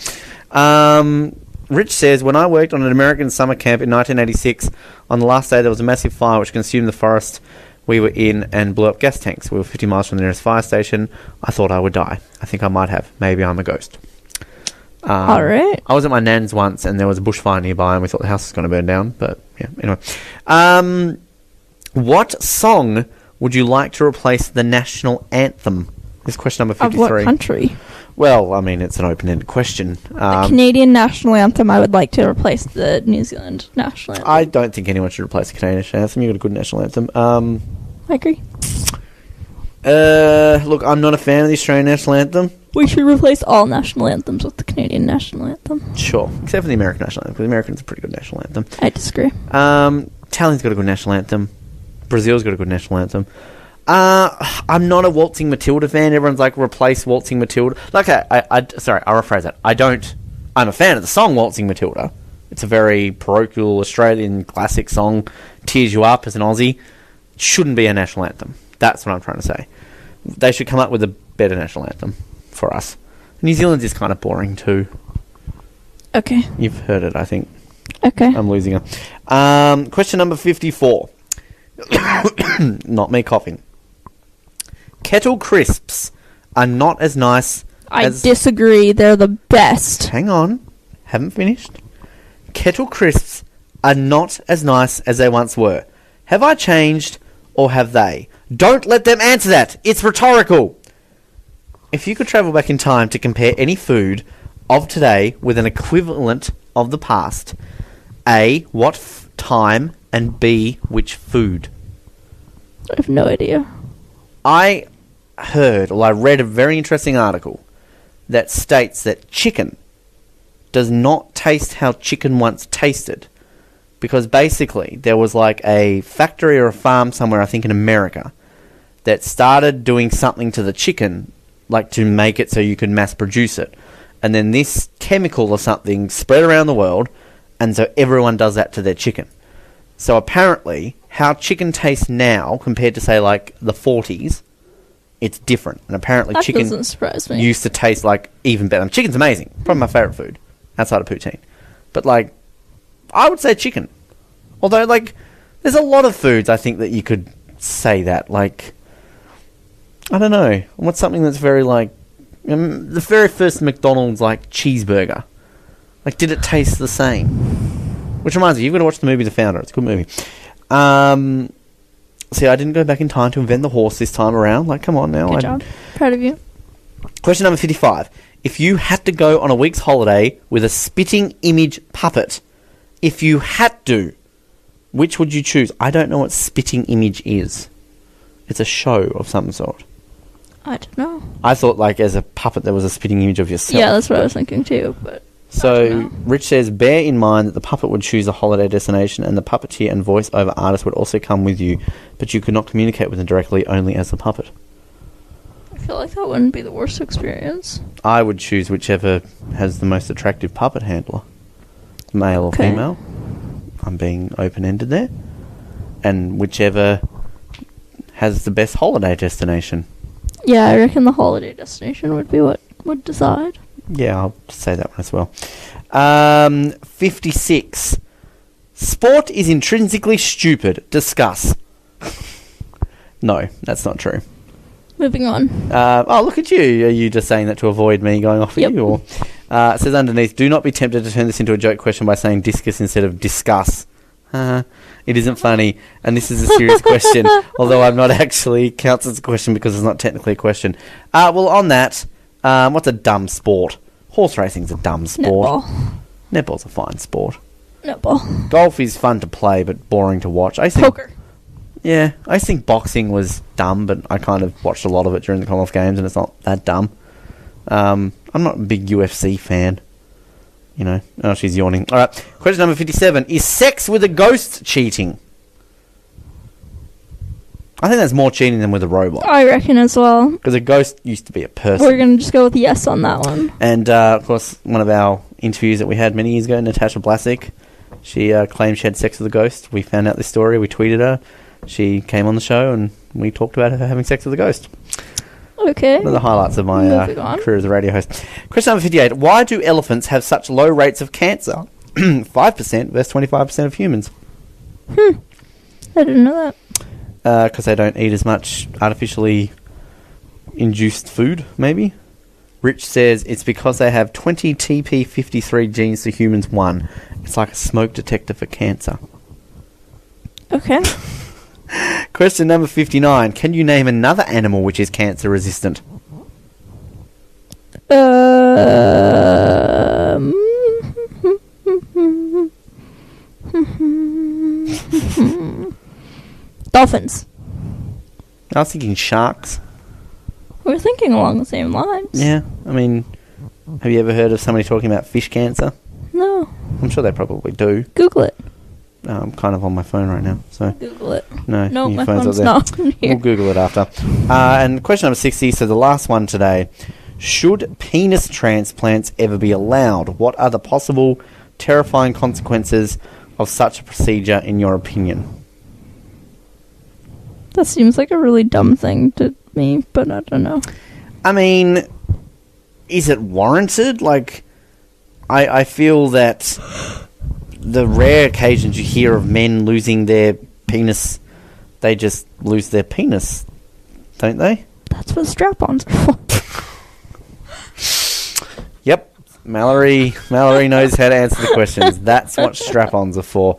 Rich says, when I worked on an American summer camp in 1986, on the last day there was a massive fire which consumed the forest we were in and blew up gas tanks. We were 50 miles from the nearest fire station. I thought I would die. I think I might have. Maybe I'm a ghost. All right. I was at my nan's once, and there was a bushfire nearby, and we thought the house was going to burn down. But, yeah, anyway. What song would you like to replace the national anthem? This is question number 53. Of what country? Well, I mean, it's an open-ended question. The Canadian national anthem, I would like to replace the New Zealand national anthem. I don't think anyone should replace the Canadian national anthem. You've got a good national anthem. I agree. Look, I'm not a fan of the Australian national anthem. We should replace all national anthems with the Canadian national anthem. Sure, except for the American national anthem, because the American's a pretty good national anthem. I disagree. Italian's got a good national anthem. Brazil's got a good national anthem. I'm not a Waltzing Matilda fan. Everyone's like, replace Waltzing Matilda. Like, sorry, I'll rephrase that. I'm a fan of the song Waltzing Matilda. It's a very parochial Australian classic song. Tears you up as an Aussie. It shouldn't be a national anthem. That's what I'm trying to say. They should come up with a better national anthem for us. New Zealand's is kind of boring too. Okay. You've heard it, I think. Okay. I'm losing her. Question number 54. Not me coughing. Kettle crisps are not as nice I as... disagree. They're the best. Hang on. Haven't finished. Kettle crisps are not as nice as they once were. Have I changed or have they? Don't let them answer that. It's rhetorical. If you could travel back in time to compare any food of today with an equivalent of the past, A, what time, and B, which food? I have no idea. I read a very interesting article that states that chicken does not taste how chicken once tasted, because basically there was like a factory or a farm somewhere, I think in America, that started doing something to the chicken, like to make it so you could mass produce it, and then this chemical or something spread around the world, and so everyone does that to their chicken. So apparently how chicken tastes now compared to say like the 40s, it's different. And apparently that chicken doesn't surprise me. used to taste like even better. Chicken's amazing. Probably my favourite food outside of poutine. But like, I would say chicken. Although like, there's a lot of foods I think that you could say that. Like, I don't know. What's something that's very like, the very first McDonald's like cheeseburger. Like, did it taste the same? Which reminds me, you've got to watch the movie The Founder. It's a good movie. See, I didn't go back in time to invent the horse this time around. Like, come on now. Good job. Proud of you. Question number 55. If you had to go on a week's holiday with a spitting image puppet, if you had to, which would you choose? I don't know what spitting image is. It's a show of some sort. I don't know. I thought, like, as a puppet, there was a spitting image of yourself. Yeah, that's what I was thinking too, but... So, Rich says, bear in mind that the puppet would choose a holiday destination and the puppeteer and voice-over artist would also come with you, but you could not communicate with them directly, only as the puppet. I feel like that wouldn't be the worst experience. I would choose whichever has the most attractive puppet handler. Male or female. I'm being open-ended there. And whichever has the best holiday destination. Yeah, I reckon the holiday destination would be what would decide. Yeah, I'll say that one as well. 56. Sport is intrinsically stupid. Discuss. No, that's not true. Moving on. Oh, look at you. Are you just saying that to avoid me going off at you? Or, it says underneath, do not be tempted to turn this into a joke question by saying discus instead of discuss. It isn't funny, and this is a serious question, although I'm not actually counts as a question because it's not technically a question. Well, on that... what's a dumb sport? Horse racing's a dumb sport. Netball's a fine sport. Netball. Golf is fun to play, but boring to watch. Poker. Yeah, I think boxing was dumb, but I kind of watched a lot of it during the Commonwealth Games, and it's not that dumb. I'm not a big UFC fan. You know. Oh, she's yawning. All right. Question number 57. Is sex with a ghost cheating? I think that's more cheating than with a robot. I reckon as well. Because a ghost used to be a person. We're going to just go with yes on that one. And, of course, one of our interviews that we had many years ago, Natasha Blasick, she claimed she had sex with a ghost. We found out this story. We tweeted her. She came on the show and we talked about her having sex with a ghost. Okay. One of the highlights of my career as a radio host. Question number 58. Why do elephants have such low rates of cancer? 5% versus 25% of humans. I didn't know that. Because they don't eat as much artificially induced food, maybe? Rich says it's because they have 20 TP53 genes to humans 1. It's like a smoke detector for cancer. Okay. Question number 59. Can you name another animal which is cancer resistant? Dolphins. I was thinking sharks. We're thinking along the same lines. Yeah, I mean, have you ever heard of somebody talking about fish cancer? No. I'm sure they probably do. Google it. I'm kind of on my phone right now, so Google it. no, No, your my phone's phone's up there. not here. We'll Google it after. And question number 60, so the last one today. Should penis transplants ever be allowed? What are the possible terrifying consequences of such a procedure, in your opinion? That seems like a really dumb thing to me, but I don't know. I mean, is it warranted? Like, I feel that the rare occasions you hear of men losing their penis, they just lose their penis, don't they? That's what strap-ons are for. Yep. Mallory knows how to answer the questions. That's what strap-ons are for.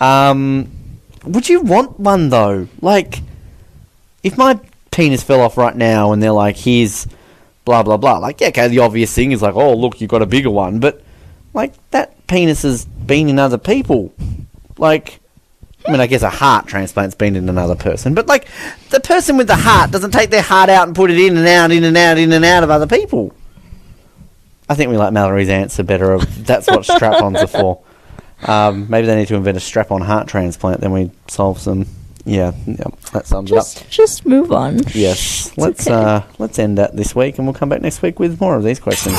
Would you want one, though? Like, if my penis fell off right now and they're like, here's blah, blah, blah. Like, yeah, okay, the obvious thing is like, oh, look, you've got a bigger one. But, like, that penis has been in other people. Like, I mean, I guess a heart transplant's been in another person. But, like, the person with the heart doesn't take their heart out and put it in and out, in and out, in and out of other people. I think we like Mallory's answer better. That's what strap-ons are for. Maybe they need to invent a strap-on heart transplant, then we solve some... Yeah, that sums it up. Just move on. Yes. It's Let's end that this week, and we'll come back next week with more of these questions.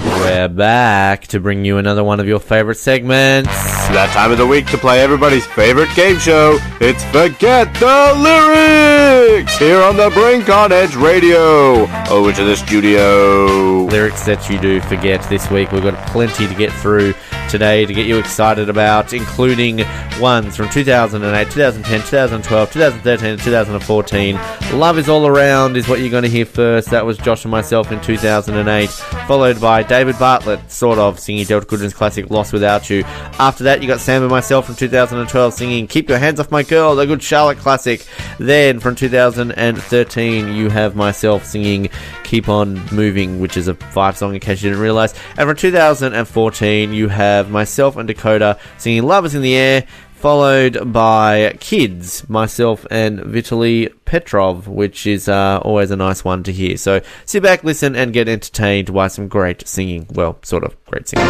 We're back to bring you another one of your favourite segments. It's that time of the week to play everybody's favourite game show. It's Forget the Lyrics! Here on the Brink on Edge Radio. Over to the studio. Lyrics that you do forget this week. We've got plenty to get through today to get you excited about, including ones from 2008, 2010, 2012, 2013, and 2014. Love is All Around is what you're going to hear first. That was Josh and myself in 2008, followed by David Bartlett, sort of, singing Delta Goodwin's classic Lost Without You. After that, you got Sam and myself from 2012 singing Keep Your Hands Off My Girl, the good Charlotte classic. Then from 2013, you have myself singing Keep On Moving, which is a Five song in case you didn't realise. And from 2014, you have myself and Dakota singing Love Is In The Air, followed by Kids, myself and Vitaly Petrov, which is always a nice one to hear. So sit back, listen, and get entertained by some great singing. Well, sort of great singing.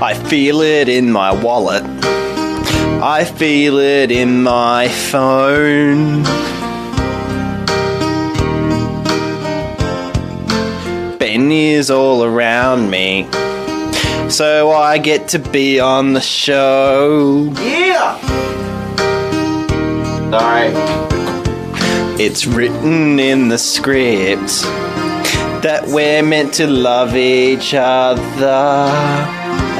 I feel it in my wallet. I feel it in my phone. Ben is all around me, so I get to be on the show. Yeah! Alright. It's written in the script that we're meant to love each other.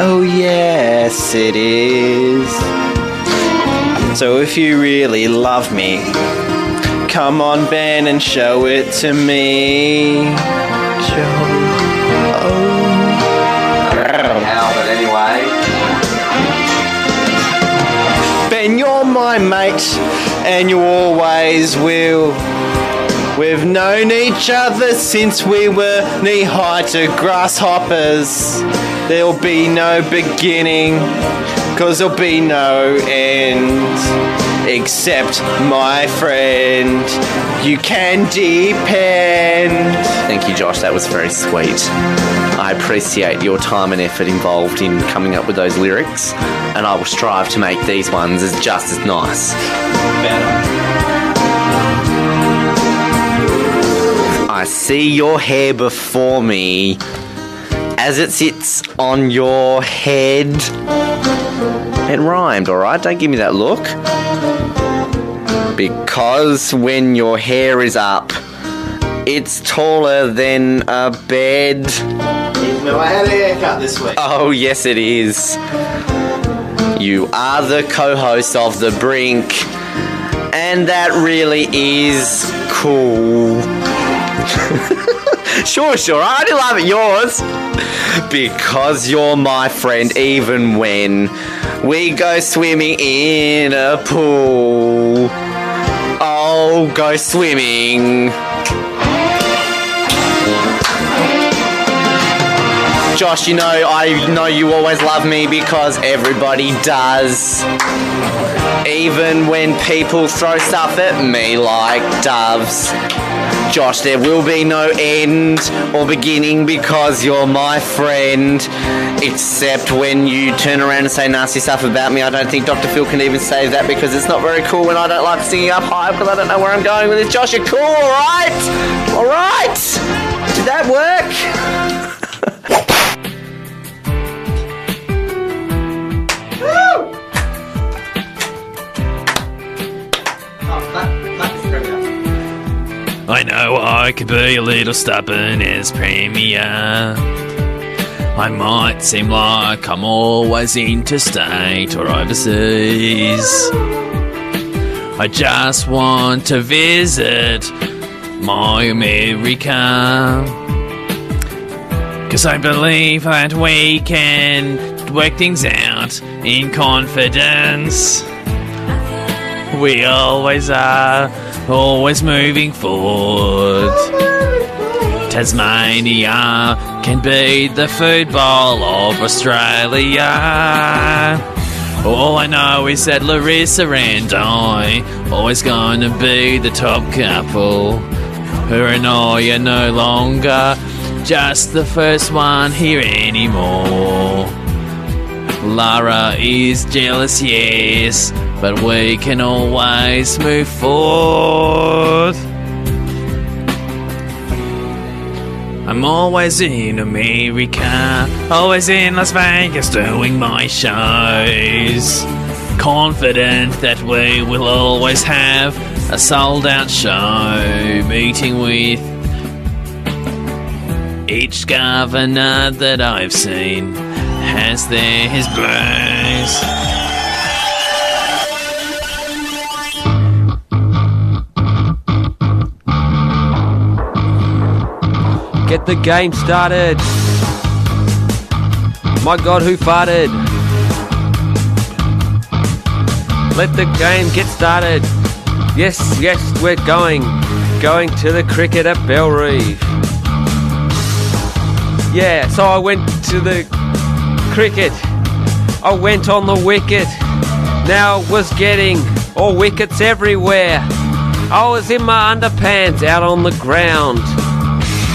Oh yes, it is. So if you really love me, come on, Ben, and show it to me. But anyway. Ben, you're my mate, and you always will. We've known each other since we were knee-high to grasshoppers. There'll be no beginning, 'cause there'll be no end. Except, my friend, you can depend. Thank you, Josh. That was very sweet. I appreciate your time and effort involved in coming up with those lyrics, and I will strive to make these ones as just as nice. I see your hair before me as it sits on your head. It rhymed, alright? Don't give me that look. Because when your hair is up, it's taller than a bed. Even though I had a haircut this week. Oh, yes, it is. You are the co-host of The Brink, and that really is cool. Sure, I do love it, yours. Because you're my friend even when we go swimming in a pool. Oh, go swimming. Josh, I know you always love me because everybody does. Even when people throw stuff at me like doves. Josh, there will be no end or beginning because you're my friend. Except when you turn around and say nasty stuff about me. I don't think Dr. Phil can even say that because it's not very cool and I don't like singing up high because I don't know where I'm going with this. Josh, you're cool, alright? Alright? Did that work? I know I could be a little stubborn as Premier. I might seem like I'm always interstate or overseas. I just want to visit my America. 'Cause I believe that we can work things out in confidence. We always are. Always moving forward. Tasmania can be the football of Australia. All I know is that Larissa and I always gonna be the top couple. Her and I are no longer just the first one here anymore. Lara is jealous, yes, but we can always move forward. I'm always in America, always in Las Vegas doing my shows. Confident that we will always have a sold out show. Meeting with each governor that I've seen has his blues. Get the game started. My God, who farted? Let the game get started. Yes, we're going to the cricket at Bellreeve. Yeah, so I went to the cricket. I went on the wicket. Now I was getting all wickets everywhere. I was in my underpants out on the ground.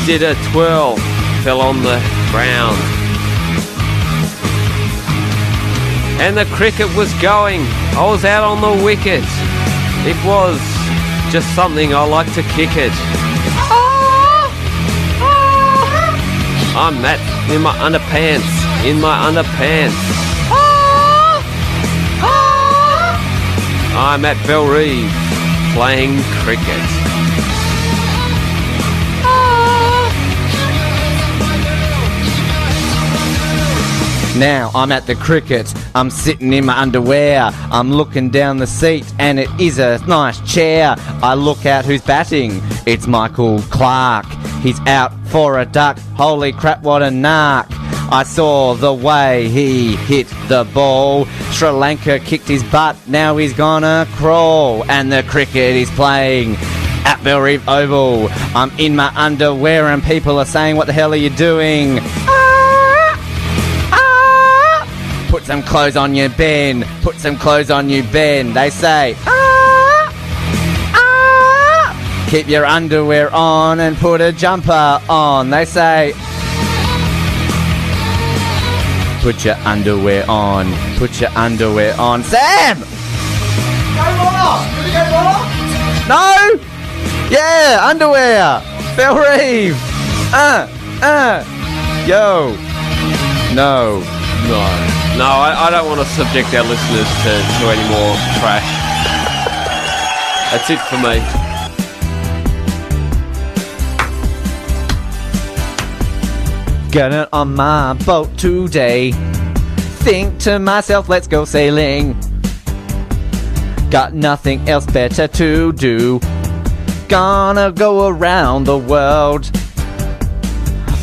Did a twirl, fell on the ground. And the cricket was going. I was out on the wicket. It was just something I like to kick it. I'm in my underpants. In my underpants. I'm at Bellreeve playing cricket. Now I'm at the cricket, I'm sitting in my underwear, I'm looking down the seat and it is a nice chair. I look out who's batting, it's Michael Clark. He's out for a duck, holy crap what a narc. I saw the way he hit the ball. Sri Lanka kicked his butt, now he's gonna crawl. And the cricket is playing at Bellreeve Oval. I'm in my underwear and people are saying, what the hell are you doing? Put some clothes on you, Ben. Put some clothes on you, Ben. They say, keep your underwear on and put a jumper on. They say, put your underwear on. Put your underwear on. Sam! Go more! Did we go more? No! Yeah, underwear! Bellreeve! Yo! No. No, I don't want to subject our listeners to any more trash. That's it for me. Getting on my boat today. Think to myself, let's go sailing. Got nothing else better to do. Gonna go around the world.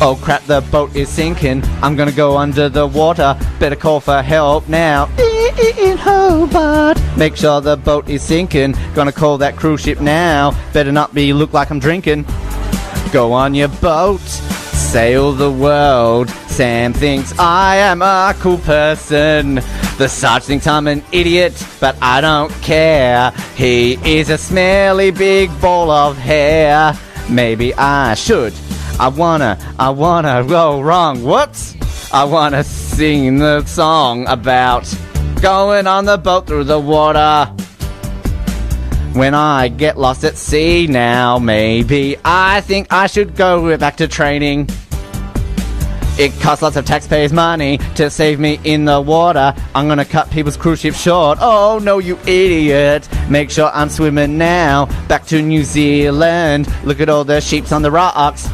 Oh crap, the boat is sinking. I'm gonna go under the water. Better call for help now. In Hobart. Make sure the boat is sinking. Gonna call that cruise ship now. Better not be look like I'm drinking. Go on your boat. sail the world. Sam thinks I am a cool person. The Sarge thinks I'm an idiot, but I don't care. He is a smelly big ball of hair. Maybe I should. I wanna go wrong. Whoops. I wanna sing the song about going on the boat through the water. When I get lost at sea now, maybe I think I should go back to training. It costs lots of taxpayers' money to save me in the water. I'm gonna cut people's cruise ship short. Oh no, you idiot. Make sure I'm swimming now. Back to New Zealand. Look at all the sheeps on the rocks.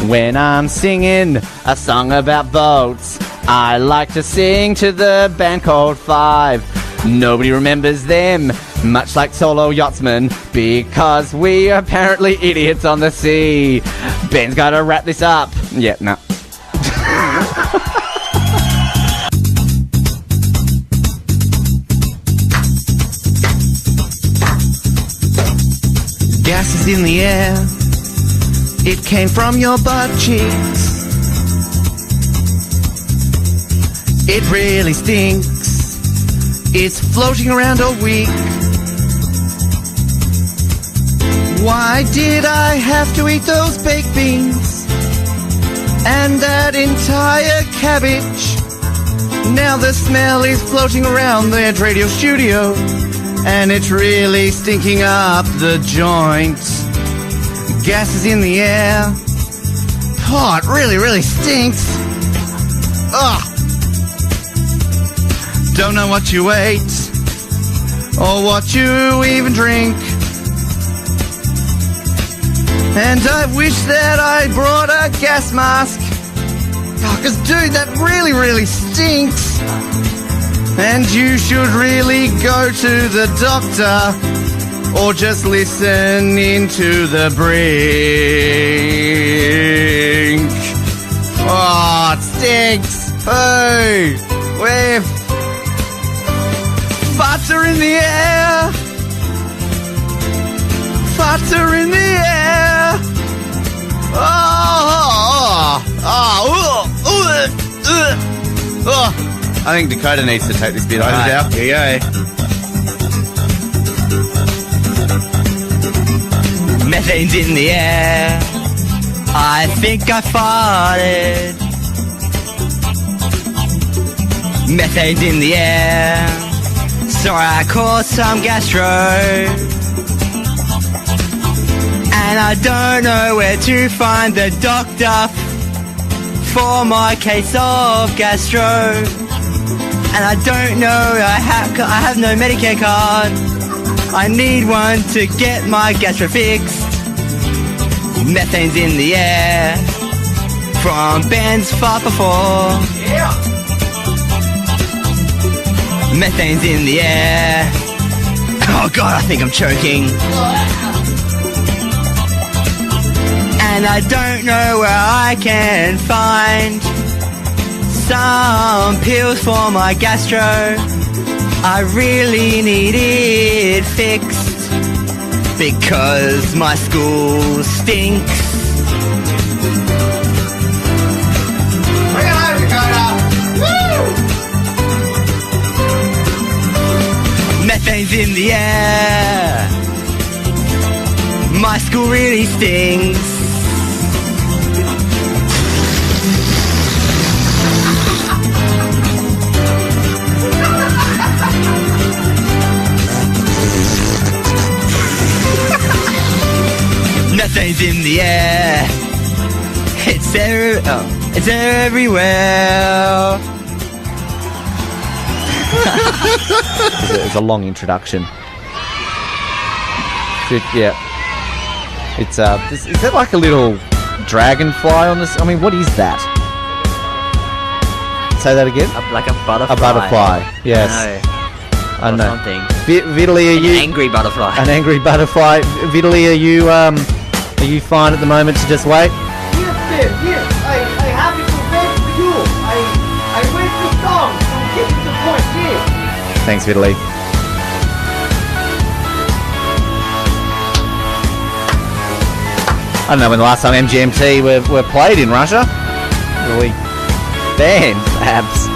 When I'm singing a song about boats, I like to sing to the band called Five. Nobody remembers them, much like solo yachtsmen, because we are apparently idiots on the sea. Ben's gotta wrap this up. Yeah, no. Gas is in the air. It came from your butt cheeks. It really stinks. It's floating around all week. Why did I have to eat those baked beans and that entire cabbage? Now the smell is floating around the radio studio, and it's really stinking up the joint. Gas is in the air. Oh, it really, really stinks. Ugh. Don't know what you ate or what you even drink. And I wish that I brought a gas mask. Oh, 'cause dude, that really, really stinks. And you should really go to the doctor, or just listen into the Brink. Oh, it stinks. Hey, whiff. Farts are in the air. Farts are in the air. Oh. I think Dakota needs to take this bit out. Here you go. Methane's in the air. I think I farted. Methane's in the air. Sorry, I caused some gastro. And I don't know where to find the doctor for my case of gastro. And I don't know, I have no Medicare card. I need one to get my gastro fixed. Methane's in the air from bands far before. Yeah. Methane's in the air. Oh god, I think I'm choking. And I don't know where I can find some pills for my gastro. I really need it fixed because my school stinks. Bring it home, Dakota! Woo! Methane's in the air. My school really stinks. Methane's in the air. It's everywhere. It's a long introduction. Yeah. It's is that like a little dragonfly on this? I mean, what is that? Say that again. Like a butterfly. A butterfly. Yes. I know. Something. Vitaly, are you an angry butterfly? An angry butterfly. Vitaly, are you fine at the moment to just wait? Yes. I have it prepared for you. I wait the song. I'm getting the point here. Thanks, Vitaly. don't know when the last time MGMT were played in Russia. Really banned, perhaps.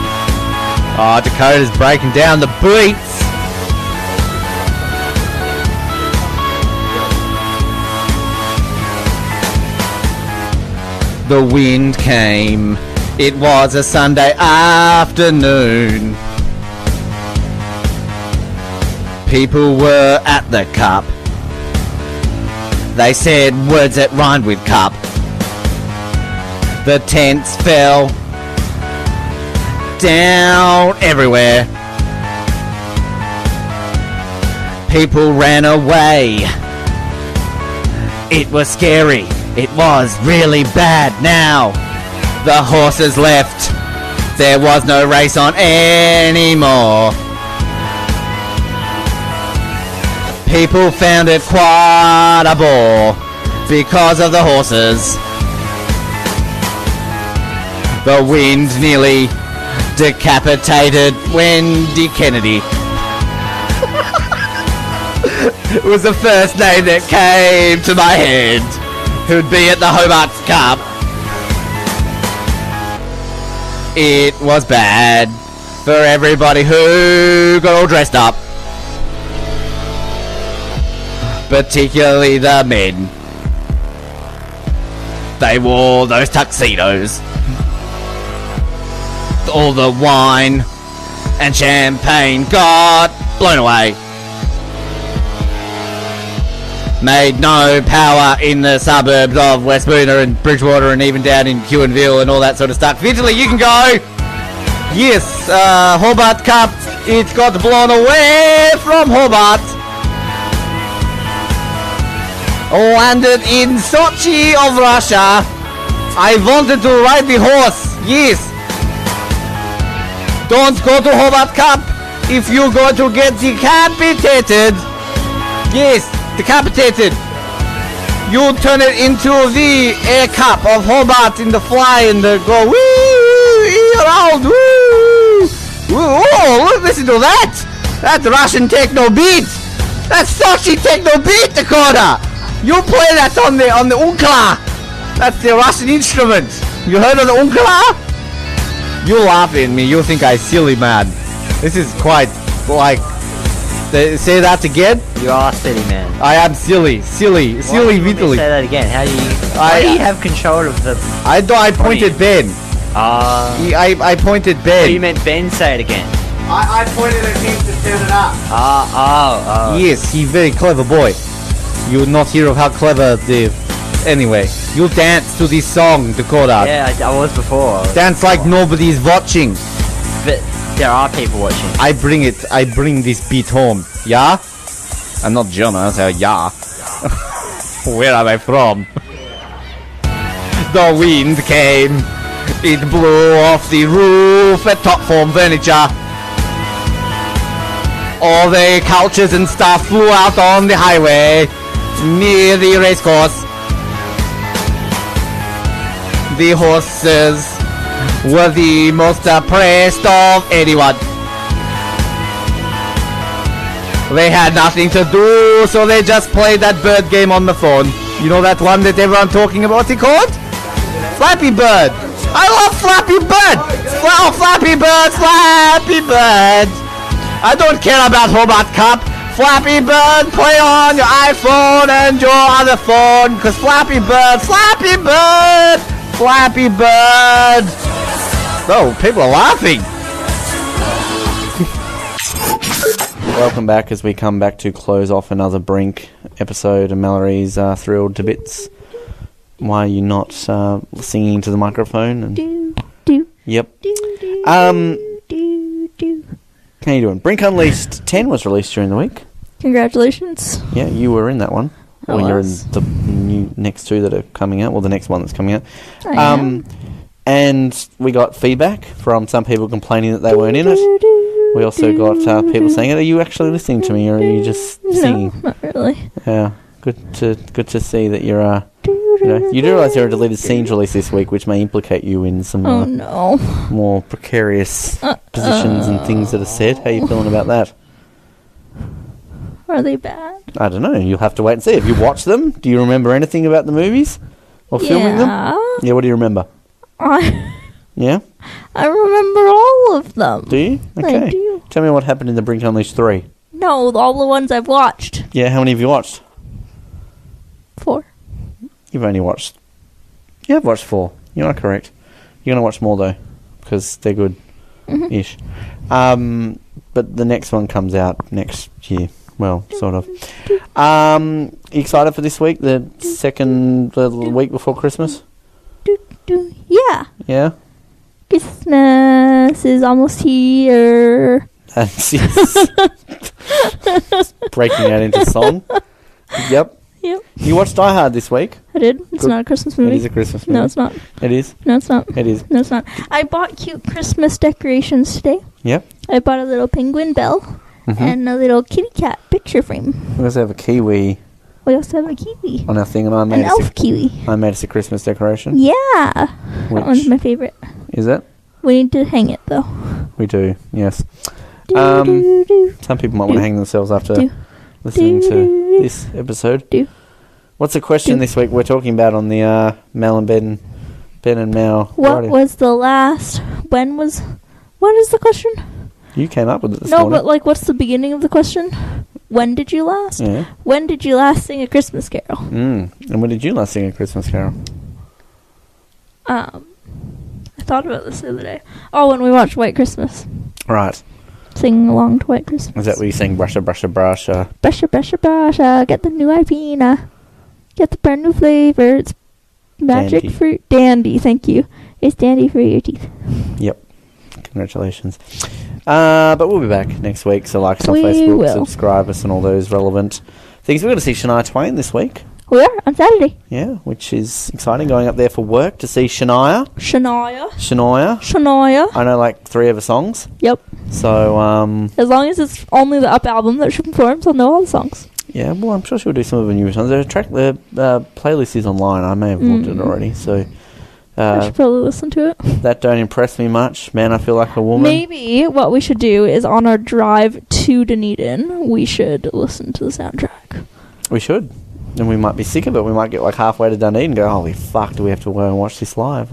Oh, Dakota's breaking down the beats. The wind came. It was a Sunday afternoon. People were at the cup. They said words that rhymed with cup. The tents fell down everywhere. People ran away. It was scary. It was really bad. Now the horses left. There was no race on anymore. People found it quite a bore because of the horses. The wind nearly decapitated Wendy Kennedy. It was the first name that came to my head. Who'd be at the Hobart Cup. It was bad for everybody who got all dressed up. Particularly the men. They wore those tuxedos. All the wine and champagne got blown away. Made no power in the suburbs of West Boonah and Bridgewater and even down in Kewenville and all that sort of stuff. Vitaly, you can go! Yes, Hobart Cup, it got blown away from Hobart. Landed in Sochi of Russia. I wanted to ride the horse, yes. Don't go to Hobart Cup if you're going to get decapitated. Yes. Decapitated. You turn it into the air cup of Hobart in the fly and the go woo around woo. Oh, look, listen to that. That's Russian techno beat. That's Sochi techno beat, Dakota. You play that on the unkla. That's the Russian instrument. You heard of the unkla? You laugh at me. You think I'm silly, man. This is quite like. Say that again. You are silly, man. I am silly, Vitaly. Say that again. How do you have control of the? I pointed Ben. I pointed Ben. Oh, you meant Ben? Say it again. I pointed at him to turn it up. Oh. Yes, he's a very clever boy. You would not hear of how clever the. Anyway, you dance to this song, Dakota. Yeah, I was before. Dance like nobody's watching. But there are people watching. I bring this beat home. Yeah? I'm not German, I say yeah. Where am I from? The wind came. It blew off the roof at Top Form Furniture. All the couches and stuff flew out on the highway near the racecourse. The horses were the most oppressed of anyone. They had nothing to do, so they just played that bird game on the phone. You know that one that everyone's talking about? What's it called? Flappy Bird. I love Flappy Bird. Flappy Bird, Flappy Bird. I don't care about Hobart Cup. Flappy Bird, play on your iPhone and your other phone. Cause Flappy Bird, Flappy Bird, Flappy Bird. Oh, people are laughing. Welcome back as we come back to close off another Brink episode, and Mallory's thrilled to bits. Why are you not singing to the microphone? And yep. How you doing? Brink Unleashed 10 was released during the week. Congratulations. Yeah, you were in that one. I Well, you're in was. the new next two that are coming out. Well, the next one that's coming out. I am. And we got feedback from some people complaining that they weren't in it. We also got people saying, "Are you actually listening to me, or are you just singing?" No, not really. Yeah, good to see that you're. You do realise there are deleted scenes released this week, which may implicate you in some Oh, no. more precarious positions and things that are said. How are you feeling about that? I Are they bad? I don't know. You'll have to wait and see. Have you watched them? Do you remember anything about the movies? Or filming them? Yeah, what do you remember? Yeah? I remember all of them. Do you? Okay. I do. Tell me what happened in the Brink Unleashed 3. No, all the ones I've watched. Yeah, how many have you watched? 4. You've only watched... You have watched 4. You are correct. You're going to watch more, though, because they're good-ish. But the next one comes out next year. Well, sort of. You excited for this week? The week before Christmas? Yeah. Yeah? Christmas is almost here. That's breaking out into song. Yep. You watched Die Hard this week? I did. It's not a Christmas movie. It is a Christmas movie. No, it's not. It is? No, it's not. It is. No, it's not. I bought cute Christmas decorations today. Yep. I bought a little penguin bell and a little kitty cat picture frame. We also have a kiwi. We also have a kiwi. On our thing, and I made an elf kiwi. I made us a Christmas decoration. Yeah. That one's my favorite. Is it? We need to hang it, though. We do, yes. Some people might want to hang themselves after listening to this episode. What's the question this week we're talking about on the Mal and Ben and Mal? What was the last... What is the question? You came up with it this morning. No, but what's the beginning of the question? When did you last? Yeah. When did you last sing a Christmas carol? And when did you last sing a Christmas carol? I thought about this the other day. Oh, when we watched White Christmas. Right. Singing along to White Christmas. Is that where you sing brusha, brusha, brusha? Brusha, brusha, brusha. Get the new Ivina. Get the brand new flavor. It's magic Dandy. fruit. Dandy, thank you. It's dandy for your teeth. Yep. Congratulations. But we'll be back next week, so like us on Facebook, subscribe us, and all those relevant things. We're going to see Shania Twain this week. We are, on Saturday. Yeah, which is exciting, going up there for work to see Shania. I know 3 of her songs. Yep. So, as long as it's only the Up album that she performs, I'll know all the songs. Yeah, well, I'm sure she'll do some of her newer songs. The playlist is online. I may have looked at it already, so... I should probably listen to it. That don't impress me much. Man, I feel like a woman. Maybe what we should do is on our drive to Dunedin, we should listen to the soundtrack. We should. And we might be sick of it. We might get halfway to Dunedin and go, holy fuck, do we have to go and watch this live?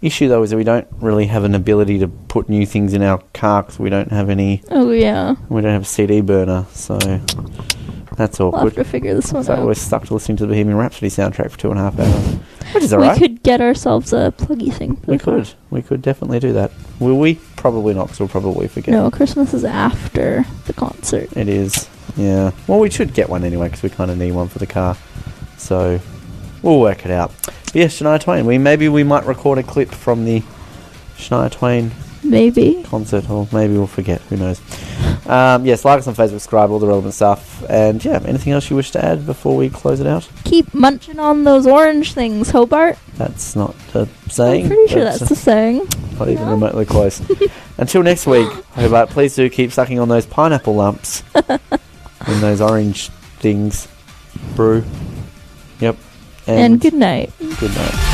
Issue, though, is that we don't really have an ability to put new things in our car because we don't have any... Oh, yeah. We don't have a CD burner, so... That's awkward. We'll have to figure this one out. We're stuck to listening to the Bohemian Rhapsody soundtrack for 2.5 hours. Which is alright. We could get ourselves a pluggy thing. We could. We could definitely do that. Will we? Probably not, because we'll probably forget. No, Christmas is after the concert. It is. Yeah. Well, we should get one anyway, because we kind of need one for the car. So, we'll work it out. But yeah, Shania Twain. Maybe we might record a clip from the Shania Twain concert, or maybe we'll forget. Who knows? Yes, like us on Facebook, subscribe, all the relevant stuff. And yeah, anything else you wish to add before we close it out? Keep munching on those orange things, Hobart. That's not a saying. I'm pretty sure that's the saying. Not even remotely close. Until next week, Hobart, please do keep sucking on those pineapple lumps and those orange things. Brew. Yep. And good night. Good night.